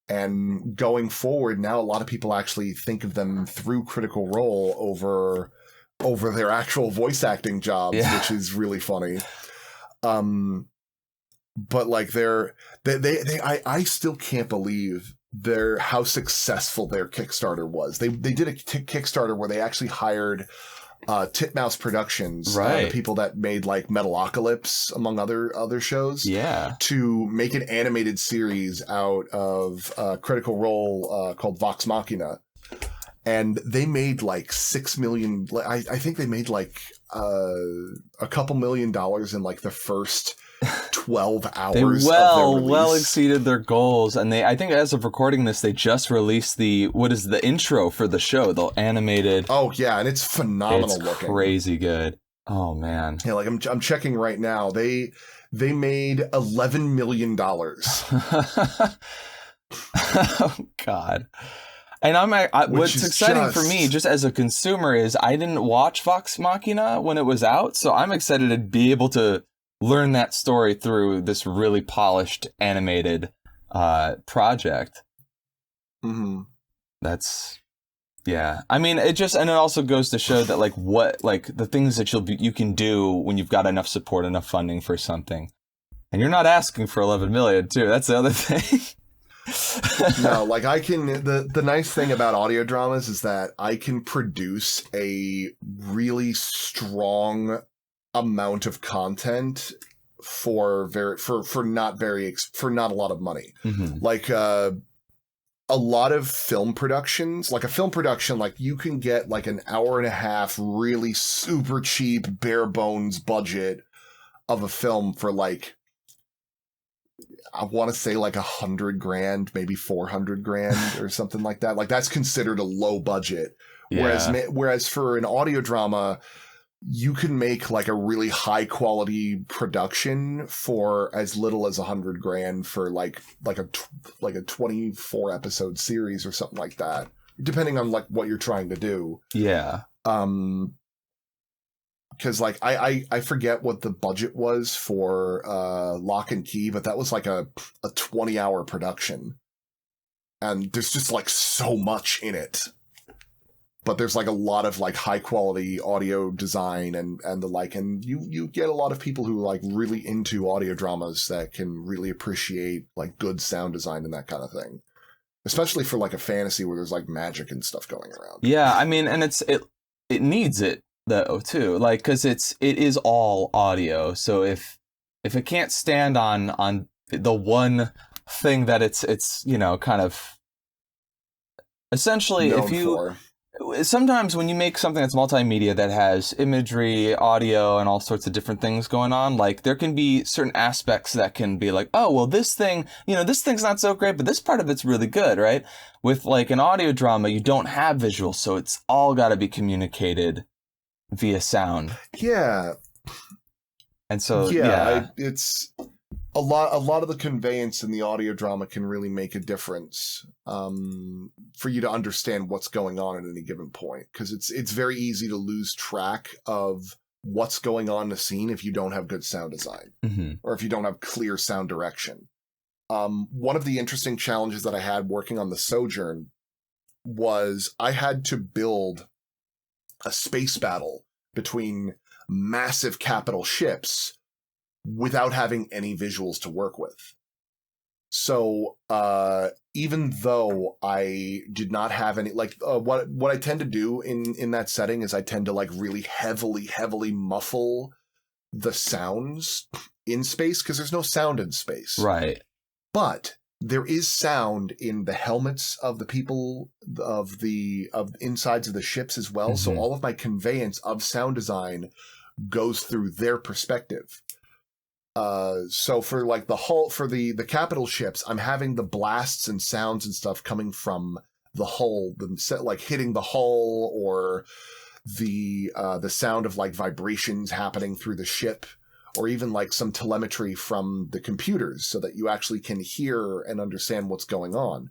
And going forward, now a lot of people actually think of them through Critical Role over their actual voice acting jobs, which is really funny. But like I still can't believe how successful their Kickstarter was. They did a Kickstarter where they actually hired Titmouse Productions, the people that made like Metalocalypse, among other shows, to make an animated series out of Critical Role called Vox Machina. And they made like $6 million. I think they made like a couple $1 million in like the first 12 hours. They well exceeded their goals, and I think as of recording this, they just released the intro for the show, the animated. Oh yeah, and it's phenomenal looking. Crazy good. Oh man. Yeah, like I'm checking right now. They made $11 million. Oh God. And Which what's is exciting for me, just as a consumer, is I didn't watch Vox Machina when it was out, so I'm excited to be able to learn that story through this really polished animated project. Mm-hmm. Yeah. I mean, it also goes to show that the things that you can do when you've got enough support, enough funding for something, and you're not asking for 11 million too. That's the other thing. No, like I can, the nice thing about audio dramas is that I can produce a really strong amount of content for not a lot of money. Mm-hmm. Like a lot of film productions, like a film production, like you can get like an hour and a half really super cheap bare bones budget of a film for like, I want to say like $100,000, maybe $400,000 or something like that. Like that's considered a low budget. Yeah. Whereas for an audio drama, you can make like a really high quality production for as little as $100,000 for like a 24 episode series or something like that, depending on like what you're trying to do. Yeah. Because like I forget what the budget was for Lock and Key, but that was like a 20-hour production, and there's just like so much in it. But there's like a lot of like high quality audio design and the like, and you get a lot of people who like really into audio dramas that can really appreciate like good sound design and that kind of thing, especially for like a fantasy where there's like magic and stuff going around. Yeah, I mean, and it needs it though too, like because it is all audio. So if it can't stand on the one thing that it's kind of essentially sometimes when you make something that's multimedia that has imagery, audio, and all sorts of different things going on, like there can be certain aspects that can be like, oh, well, this thing's not so great, but this part of it's really good, right? With like an audio drama, you don't have visuals, so it's all got to be communicated via sound. Yeah. And so, it's a lot of the conveyance in the audio drama can really make a difference for you to understand what's going on at any given point, because it's very easy to lose track of what's going on in the scene if you don't have good sound design, mm-hmm. or if you don't have clear sound direction. One of the interesting challenges that I had working on The Sojourn was I had to build a space battle between massive capital ships without having any visuals to work with. So even though I did not have any, like what I tend to do in that setting is I tend to like really heavily muffle the sounds in space, because there's no sound in space. Right. But there is sound in the helmets of the people of insides of the ships as well. Mm-hmm. So all of my conveyance of sound design goes through their perspective. So for like the hull, for the capital ships, I'm having the blasts and sounds and stuff coming from the hull, like hitting the hull, or the sound of like vibrations happening through the ship, or even like some telemetry from the computers so that you actually can hear and understand what's going on.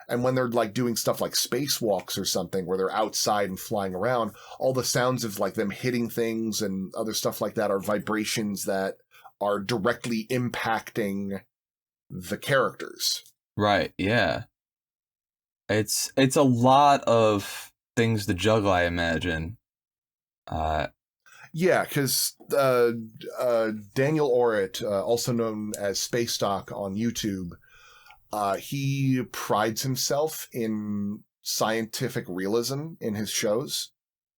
And when they're like doing stuff like spacewalks or something where they're outside and flying around, all the sounds of like them hitting things and other stuff like that are vibrations that are directly impacting the characters. Right, yeah. It's a lot of things to juggle, I imagine. Yeah, because Daniel Orrit, also known as Space Doc on YouTube, he prides himself in scientific realism in his shows.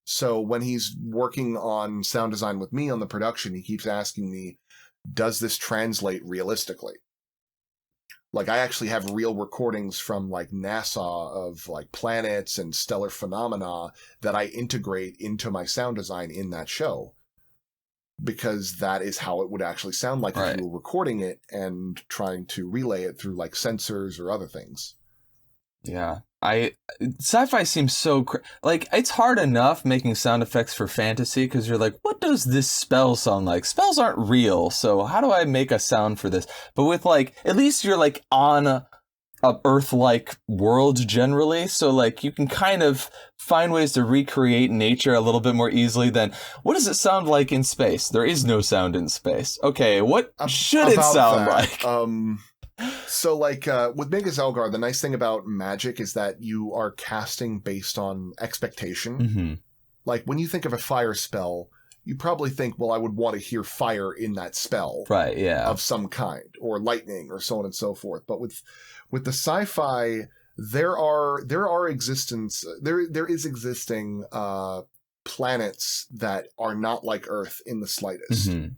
So when he's working on sound design with me on the production, he keeps asking me, does this translate realistically? Like, I actually have real recordings from like NASA of like planets and stellar phenomena that I integrate into my sound design in that show, because that is how it would actually sound like if you were recording it and trying to relay it through like sensors or other things. Yeah. Sci-fi seems so like it's hard enough making sound effects for fantasy, because you're like, what does this spell sound like? Spells aren't real, so how do I make a sound for this? But with like, at least you're like on a Earth-like world generally, so like you can kind of find ways to recreate nature a little bit more easily than what does it sound like in space? There is no sound in space. Okay, what should it About sound that, like? So, like, with Magus Elgar, the nice thing about magic is that you are casting based on expectation. Mm-hmm. Like, when you think of a fire spell, you probably think, well, I would want to hear fire in that spell. Right, yeah. Of some kind, or lightning, or so on and so forth. But with the sci-fi, there is existing planets that are not like Earth in the slightest. Mm-hmm.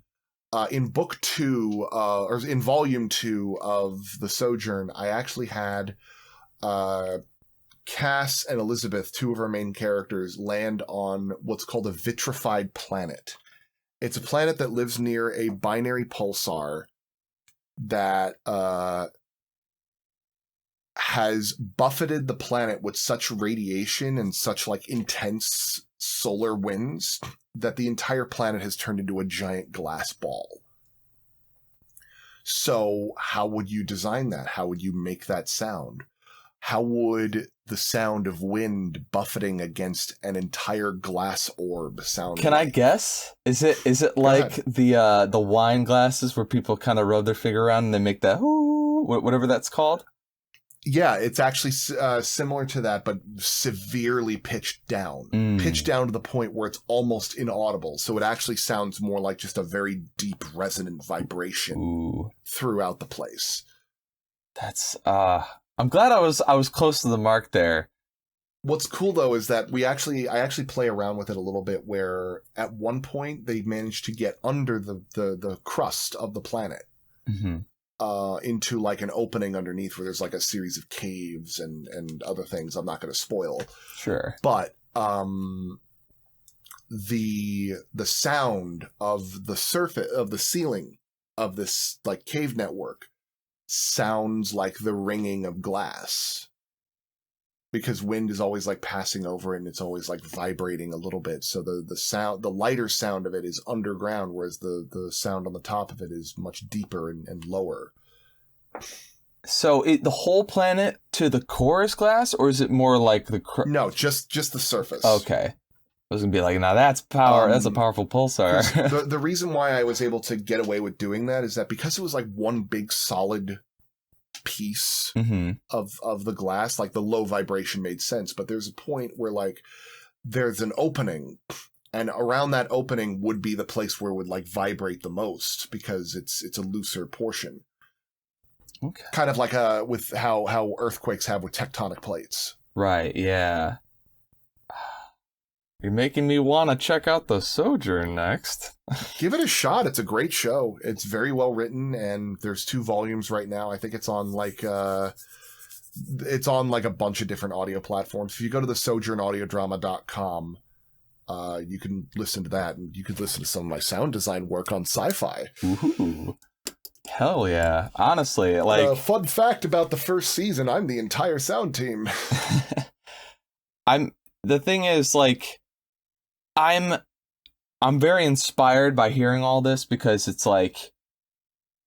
In book 2, or in volume 2 of The Sojourn, I actually had Cass and Elizabeth, two of our main characters, land on what's called a vitrified planet. It's a planet that lives near a binary pulsar that has buffeted the planet with such radiation and such like intense solar winds that the entire planet has turned into a giant glass ball. So how would you design that? How would you make that sound? How would the sound of wind buffeting against an entire glass orb sound? Can I guess? Is it like the wine glasses where people kind of rub their finger around and they make that ooh, whatever that's called? Yeah, it's actually similar to that, but severely pitched down. Pitched down to the point where it's almost inaudible. So it actually sounds more like just a very deep resonant vibration throughout the place. That's I'm glad I was close to the mark there. What's cool though is that I actually play around with it a little bit where at one point they managed to get under the crust of the planet. Mm-hmm. Into like an opening underneath where there's like a series of caves and other things I'm not going to spoil. Sure. But the sound of the surface of the ceiling of this like cave network sounds like the ringing of glass, because wind is always like passing over it and it's always like vibrating a little bit. So the sound, the lighter sound of it is underground, whereas the sound on the top of it is much deeper and lower. So the whole planet to the core is glass, or is it more like the... No, just the surface. Okay. I was going to be like, now that's power. That's a powerful pulsar. the reason why I was able to get away with doing that is that because it was like one big solid piece of the glass, like the low vibration made sense, but there's a point where like there's an opening, and around that opening would be the place where it would like vibrate the most because it's a looser portion. Okay. Kind of like with how earthquakes have with tectonic plates. Right, yeah. You're making me want to check out The Sojourn next. Give it a shot. It's a great show. It's very well written, and there's 2 volumes right now. I think it's on like a bunch of different audio platforms. If you go to the sojournaudiodrama.com, you can listen to that, and you could listen to some of my sound design work on sci-fi. Ooh. Hell yeah. Honestly, like... fun fact about the first season, I'm the entire sound team. The thing is, like... I'm very inspired by hearing all this, because it's like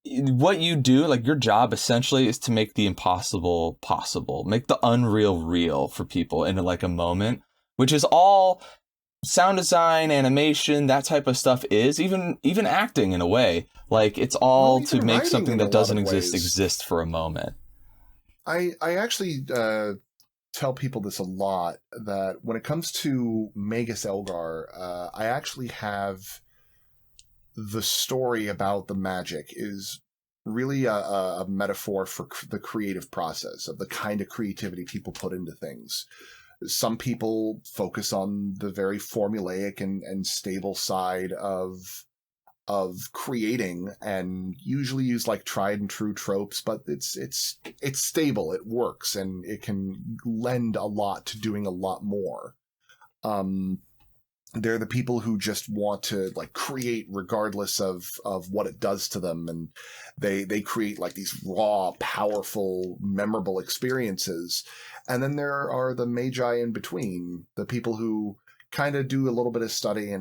what you do, like your job essentially is to make the impossible possible, make the unreal real for people in like a moment, which is all sound design, animation, that type of stuff is, even acting in a way. Like it's all to make something that doesn't exist for a moment. I actually tell people this a lot, that when it comes to Magus Elgar, I actually have the story about the magic is really a metaphor for the creative process of the kind of creativity people put into things. Some people focus on the very formulaic and stable side of creating, and usually use like tried and true tropes, but it's stable, it works, and it can lend a lot to doing a lot more. They're the people who just want to like create regardless of what it does to them, and they create like these raw, powerful, memorable experiences. And then there are the magi in between, the people who kind of do a little bit of study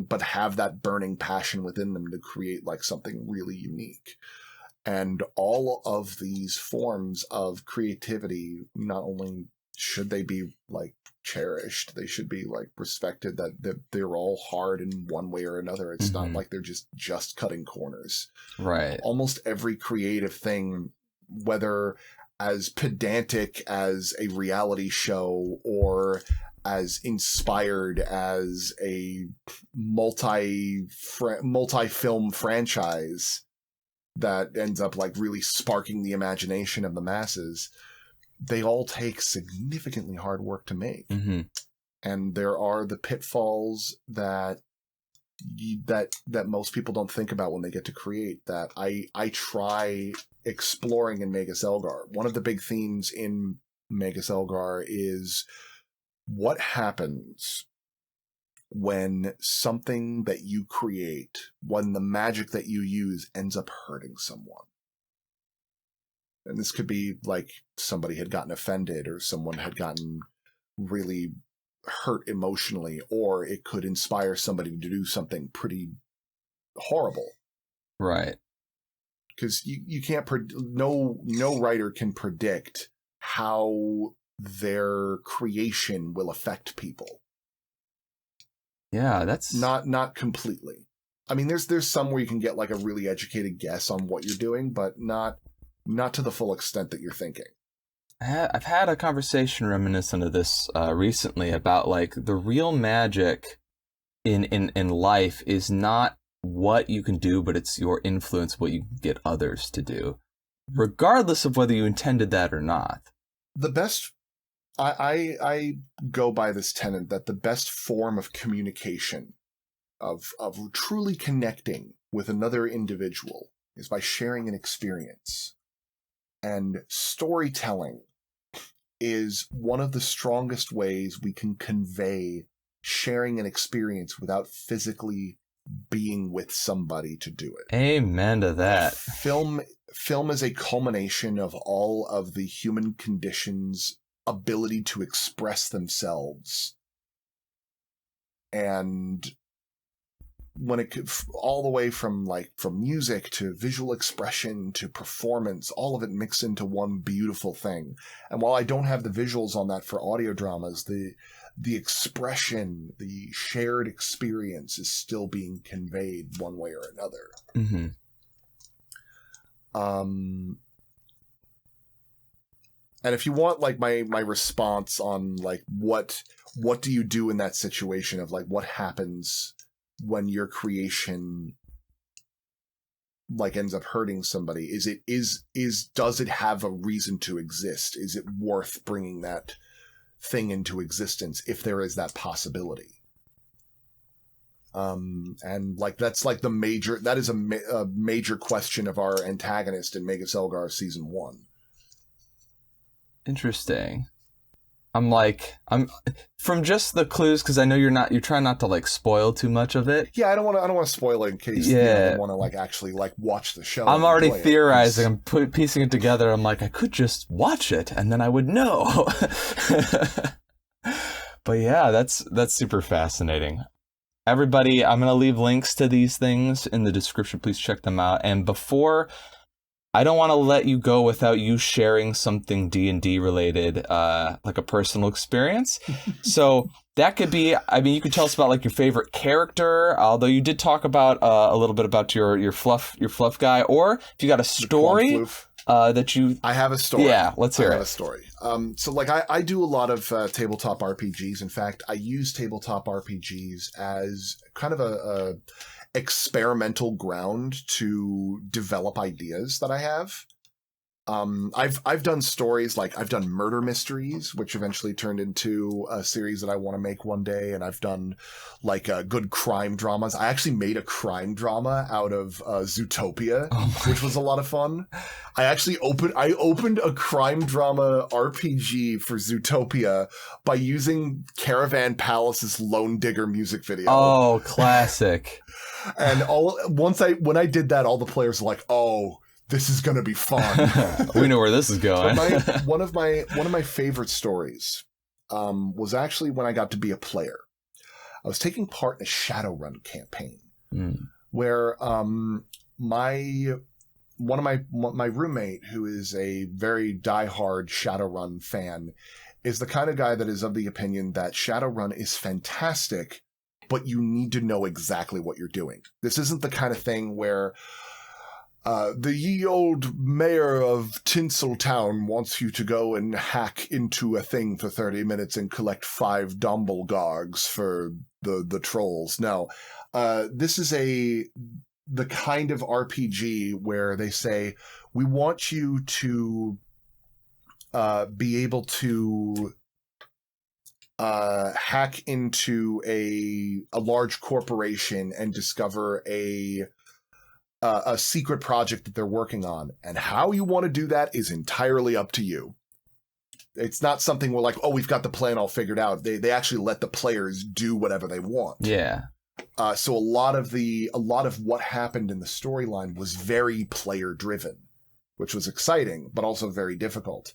but have that burning passion within them to create like something really unique. And all of these forms of creativity, not only should they be like cherished, they should be like respected, that they're all hard in one way or another. It's not like they're just cutting corners. Right. Almost every creative thing, whether as pedantic as a reality show or as inspired as a multi-film franchise that ends up like really sparking the imagination of the masses, they all take significantly hard work to make. And there are the pitfalls that most people don't think about when they get to create, that I try exploring in Magus Elgar. One of the big themes in Magus Elgar is what happens when something that you create, when the magic that you use ends up hurting someone. And this could be like somebody had gotten offended, or someone had gotten really hurt emotionally, or it could inspire somebody to do something pretty horrible. Right. Because you can't, no writer can predict how their creation will affect people. Yeah, that's not completely. I mean, there's some where you can get like a really educated guess on what you're doing, but not to the full extent that you're thinking. I've had a conversation reminiscent of this recently about like the real magic in life is not what you can do, but it's your influence, what you can get others to do, regardless of whether you intended that or not. The best, I go by this tenet that the best form of communication, of truly connecting with another individual, is by sharing an experience. And storytelling is one of the strongest ways we can convey sharing an experience without physically being with somebody to do it. Amen to that. Film is a culmination of all of the human condition's ability to express themselves. And when it could, all the way from music to visual expression to performance, all of it mixed into one beautiful thing. And while I don't have the visuals on that for audio dramas, the expression, the shared experience is still being conveyed one way or another. And if you want like my response on like what do you do in that situation of like what happens when your creation like ends up hurting somebody, does it have a reason to exist? Is it worth bringing that thing into existence if there is that possibility? And like that's like that is a major question of our antagonist in Magus Elgar season 1. Interesting. I'm from just the clues, because I know you're trying not to like spoil too much of it. Yeah, I don't want to spoil it in case you want to like actually like watch the show. I'm already theorizing. I'm piecing it together. I'm like, I could just watch it and then I would know. But yeah, that's super fascinating. Everybody, I'm going to leave links to these things in the description. Please check them out. And before, I don't want to let you go without you sharing something D&D related, like a personal experience. So that could be, I mean, you could tell us about like your favorite character, although you did talk about a little bit about your fluff guy, or if you got a story that you... I have a story. Yeah, let's hear it. I have a story. So like I do a lot of tabletop RPGs. In fact, I use tabletop RPGs as kind of a experimental ground to develop ideas that I have. I've done stories, like I've done murder mysteries, which eventually turned into a series that I want to make one day. And I've done like good crime dramas. I actually made a crime drama out of Zootopia, which was a lot of fun. I actually opened a crime drama RPG for Zootopia by using Caravan Palace's Lone Digger music video. Oh, classic. And when I did that, all the players were like, "Oh, this is gonna be fun." We know where this is going. One of my favorite stories was actually when I got to be a player. I was taking part in a Shadowrun campaign where my one of my roommate, who is a very diehard Shadowrun fan, is the kind of guy that is of the opinion that Shadowrun is fantastic, but you need to know exactly what you're doing. This isn't the kind of thing where the ye old mayor of Tinseltown wants you to go and hack into a thing for 30 minutes and collect 5 Domblegargs for the trolls. No, this is the kind of RPG where they say, we want you to be able to hack into a large corporation and discover a secret project that they're working on, and how you want to do that is entirely up to you. It's not something where like, oh, we've got the plan all figured out. They actually let the players do whatever they want. Yeah. So a lot of what happened in the storyline was very player driven, which was exciting, but also very difficult.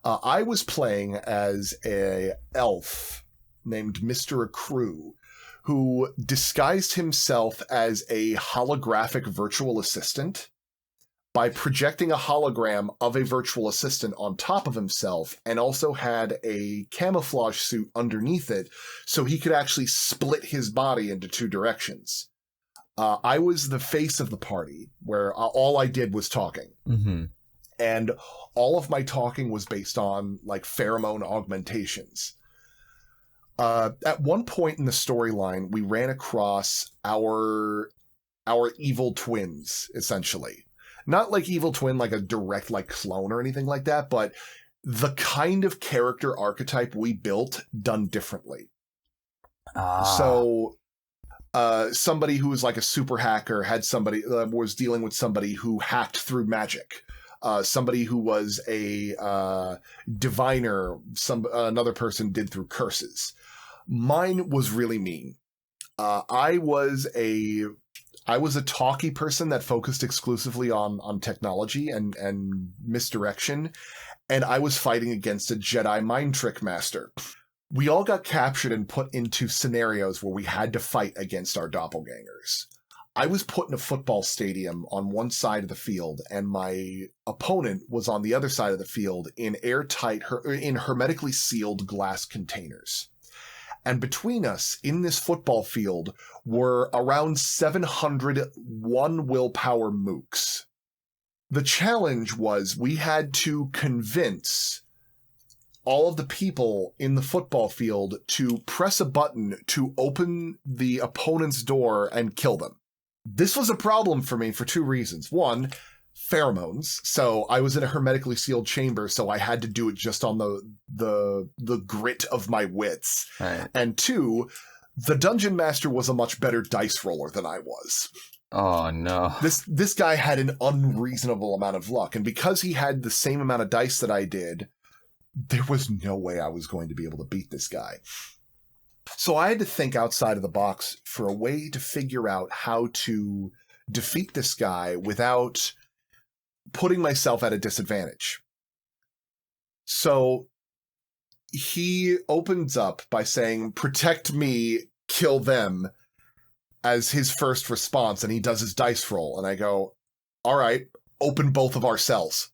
I was playing as a elf named Mr. Accrue, who disguised himself as a holographic virtual assistant by projecting a hologram of a virtual assistant on top of himself, and also had a camouflage suit underneath it so he could actually split his body into 2 directions. I was the face of the party, where all I did was talking. Mm-hmm. And all of my talking was based on like pheromone augmentations. At one point in the storyline, we ran across our evil twins, essentially. Not like evil twin, like a direct like clone or anything like that, but the kind of character archetype we built done differently. So somebody who was like a super hacker had somebody was dealing with somebody who hacked through magic. Somebody who was a diviner, another person did through curses. Mine was really mean. I was a talky person that focused exclusively on technology and misdirection, and I was fighting against a Jedi mind trick master. We all got captured and put into scenarios where we had to fight against our doppelgangers. I was put in a football stadium on one side of the field, and my opponent was on the other side of the field in hermetically sealed glass containers. And between us, in this football field, were around 700 willpower mooks. The challenge was we had to convince all of the people in the football field to press a button to open the opponent's door and kill them. This was a problem for me for 2 reasons. One, pheromones. So I was in a hermetically sealed chamber, so I had to do it just on the grit of my wits. Right. And 2, the dungeon master was a much better dice roller than I was. Oh no. This guy had an unreasonable amount of luck, and because he had the same amount of dice that I did, there was no way I was going to be able to beat this guy. So I had to think outside of the box for a way to figure out how to defeat this guy without putting myself at a disadvantage. So he opens up by saying, "Protect me, kill them," as his first response, and he does his dice roll. And I go, "All right, open both of our cells."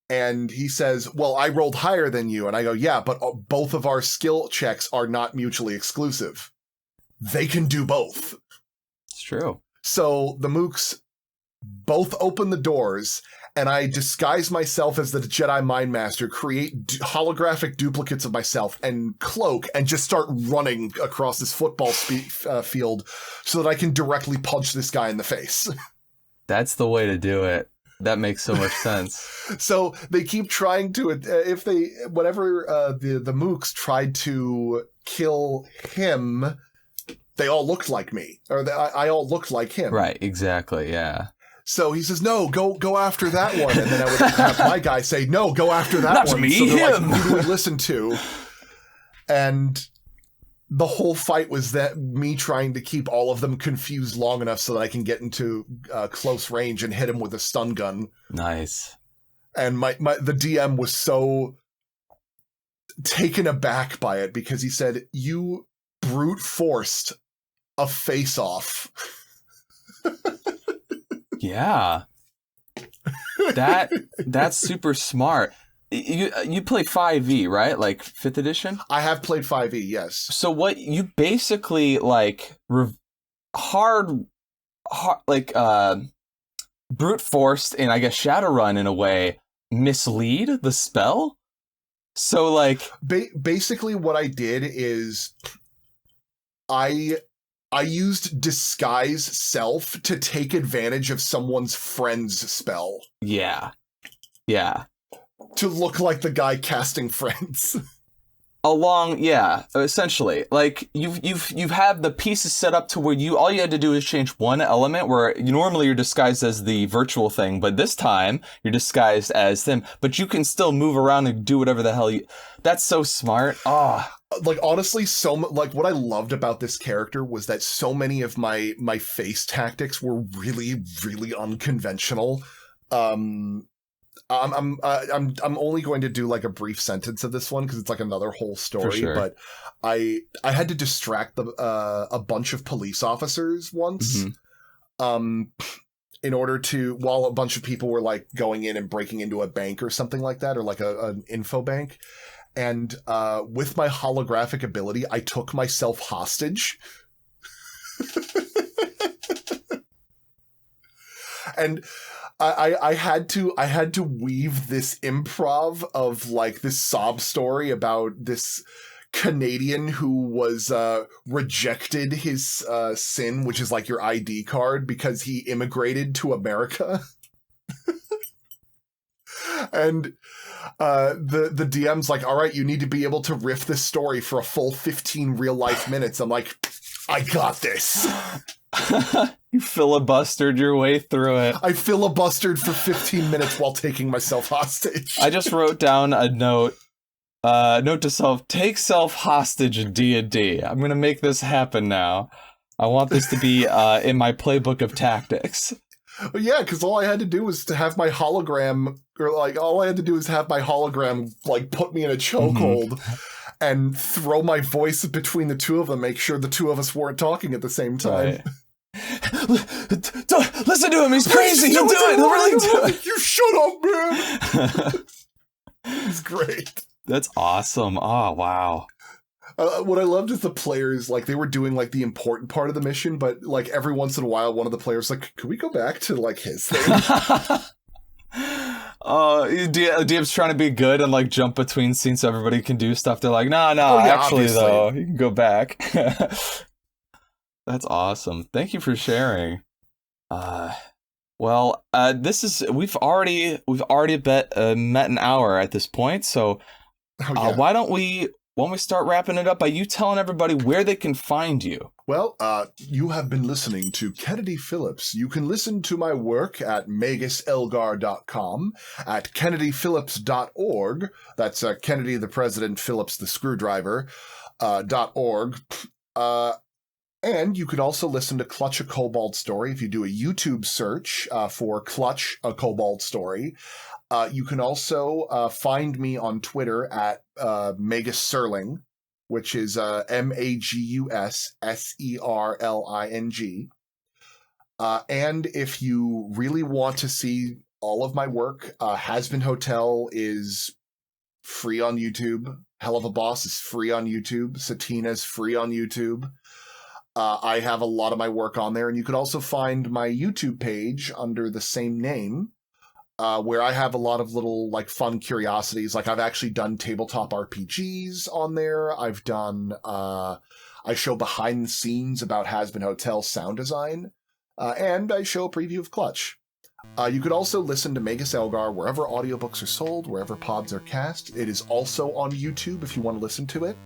And he says, "Well, I rolled higher than you." And I go, "Yeah, but both of our skill checks are not mutually exclusive. They can do both." It's true. So the mooks both open the doors, and I disguise myself as the Jedi Mind Master, create holographic duplicates of myself, and cloak, and just start running across this football field so that I can directly punch this guy in the face. That's the way to do it. That makes so much sense. So they keep trying to, whenever the mooks tried to kill him, they all looked like me, or I all looked like him. Right, exactly, yeah. So he says, "No, go after that one." And then I would have my guy say, "No, go after that Not one." me, so they're him. like, "Who do we listen to?" And the whole fight was that me trying to keep all of them confused long enough so that I can get into close range and hit him with a stun gun. Nice. And the DM was so taken aback by it because he said, "You brute forced a face-off." Yeah. That's super smart. You play 5e, right? Like 5th edition? I have played 5e, yes. So what you basically like hard like brute forced and I guess Shadowrun in a way mislead the spell. So like basically what I did is I used disguise self to take advantage of someone's friend's spell. Yeah. To look like the guy casting friends. Essentially. Like you've had the pieces set up to where all you had to do is change one element where normally you're disguised as the virtual thing, but this time you're disguised as them, but you can still move around and do whatever the hell that's so smart. Like honestly, like what I loved about this character was that so many of my face tactics were really, really unconventional. I'm only going to do like a brief sentence of this one because it's like another whole story. Sure. But I had to distract a bunch of police officers once, in order to, while a bunch of people were like going in and breaking into a bank or something like that, or like an info bank. And with my holographic ability, I took myself hostage. And I had to weave this improv of like this sob story about this Canadian who was rejected his sin, which is like your ID card, because he immigrated to America. And the DM's like, all right, you need to be able to riff this story for a full 15 real life minutes. I'm like, I got this. You filibustered your way through it. I filibustered for 15 minutes while taking myself hostage. I just wrote down a note to self, take self hostage in D&D. I'm going to make this happen now. I want this to be in my playbook of tactics. Well, yeah, because all I had to do was to have my hologram, like put me in a chokehold and throw my voice between the two of them, make sure the two of us weren't talking at the same time. Right. Listen to him, he's crazy, he'll do it, he'll really do it. You shut up, man! He's great. That's awesome. Oh, wow. What I loved is the players, like, they were doing, like, the important part of the mission, but, like, every once in a while, one of the players like, could we go back to, like, his thing? DM's trying to be good and, like, jump between scenes so everybody can do stuff. They're like, no, actually, obviously. though, you can go back. That's awesome. Thank you for sharing. We've already met an hour at this point, so why don't we start wrapping it up by you telling everybody where they can find you? Well, you have been listening to Kennedy Phillips. You can listen to my work at maguselgar.com, at kennedyphillips.org. That's Kennedy the President, Phillips the Screwdriver, .org. And you can also listen to Clutch a Kobold Story if you do a YouTube search for Clutch a Kobold Story. You can also find me on Twitter at Magus Serling, which is MAGUSSERLING. And if you really want to see all of my work, Hasbin Hotel is free on YouTube. Hell of a Boss is free on YouTube. Satina is free on YouTube. I have a lot of my work on there, and you could also find my YouTube page under the same name, where I have a lot of little like fun curiosities. Like I've actually done tabletop RPGs on there. I've done, I show behind the scenes about Hasbin Hotel sound design, and I show a preview of Clutch. You could also listen to Magus Elgar wherever audiobooks are sold, wherever pods are cast. It is also on YouTube if you want to listen to it.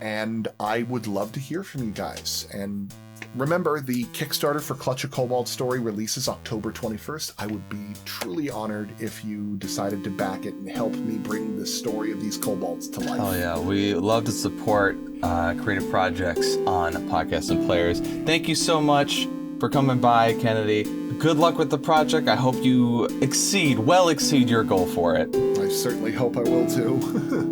And I would love to hear from you guys. And remember, the Kickstarter for Clutch a Kobold Story releases October 21st. I would be truly honored if you decided to back it and help me bring the story of these kobolds to life. Oh yeah, we love to support creative projects on Podcasts and Players. Thank you so much for coming by, Kennedy. Good luck with the project. I hope you well exceed your goal for it. I certainly hope I will too.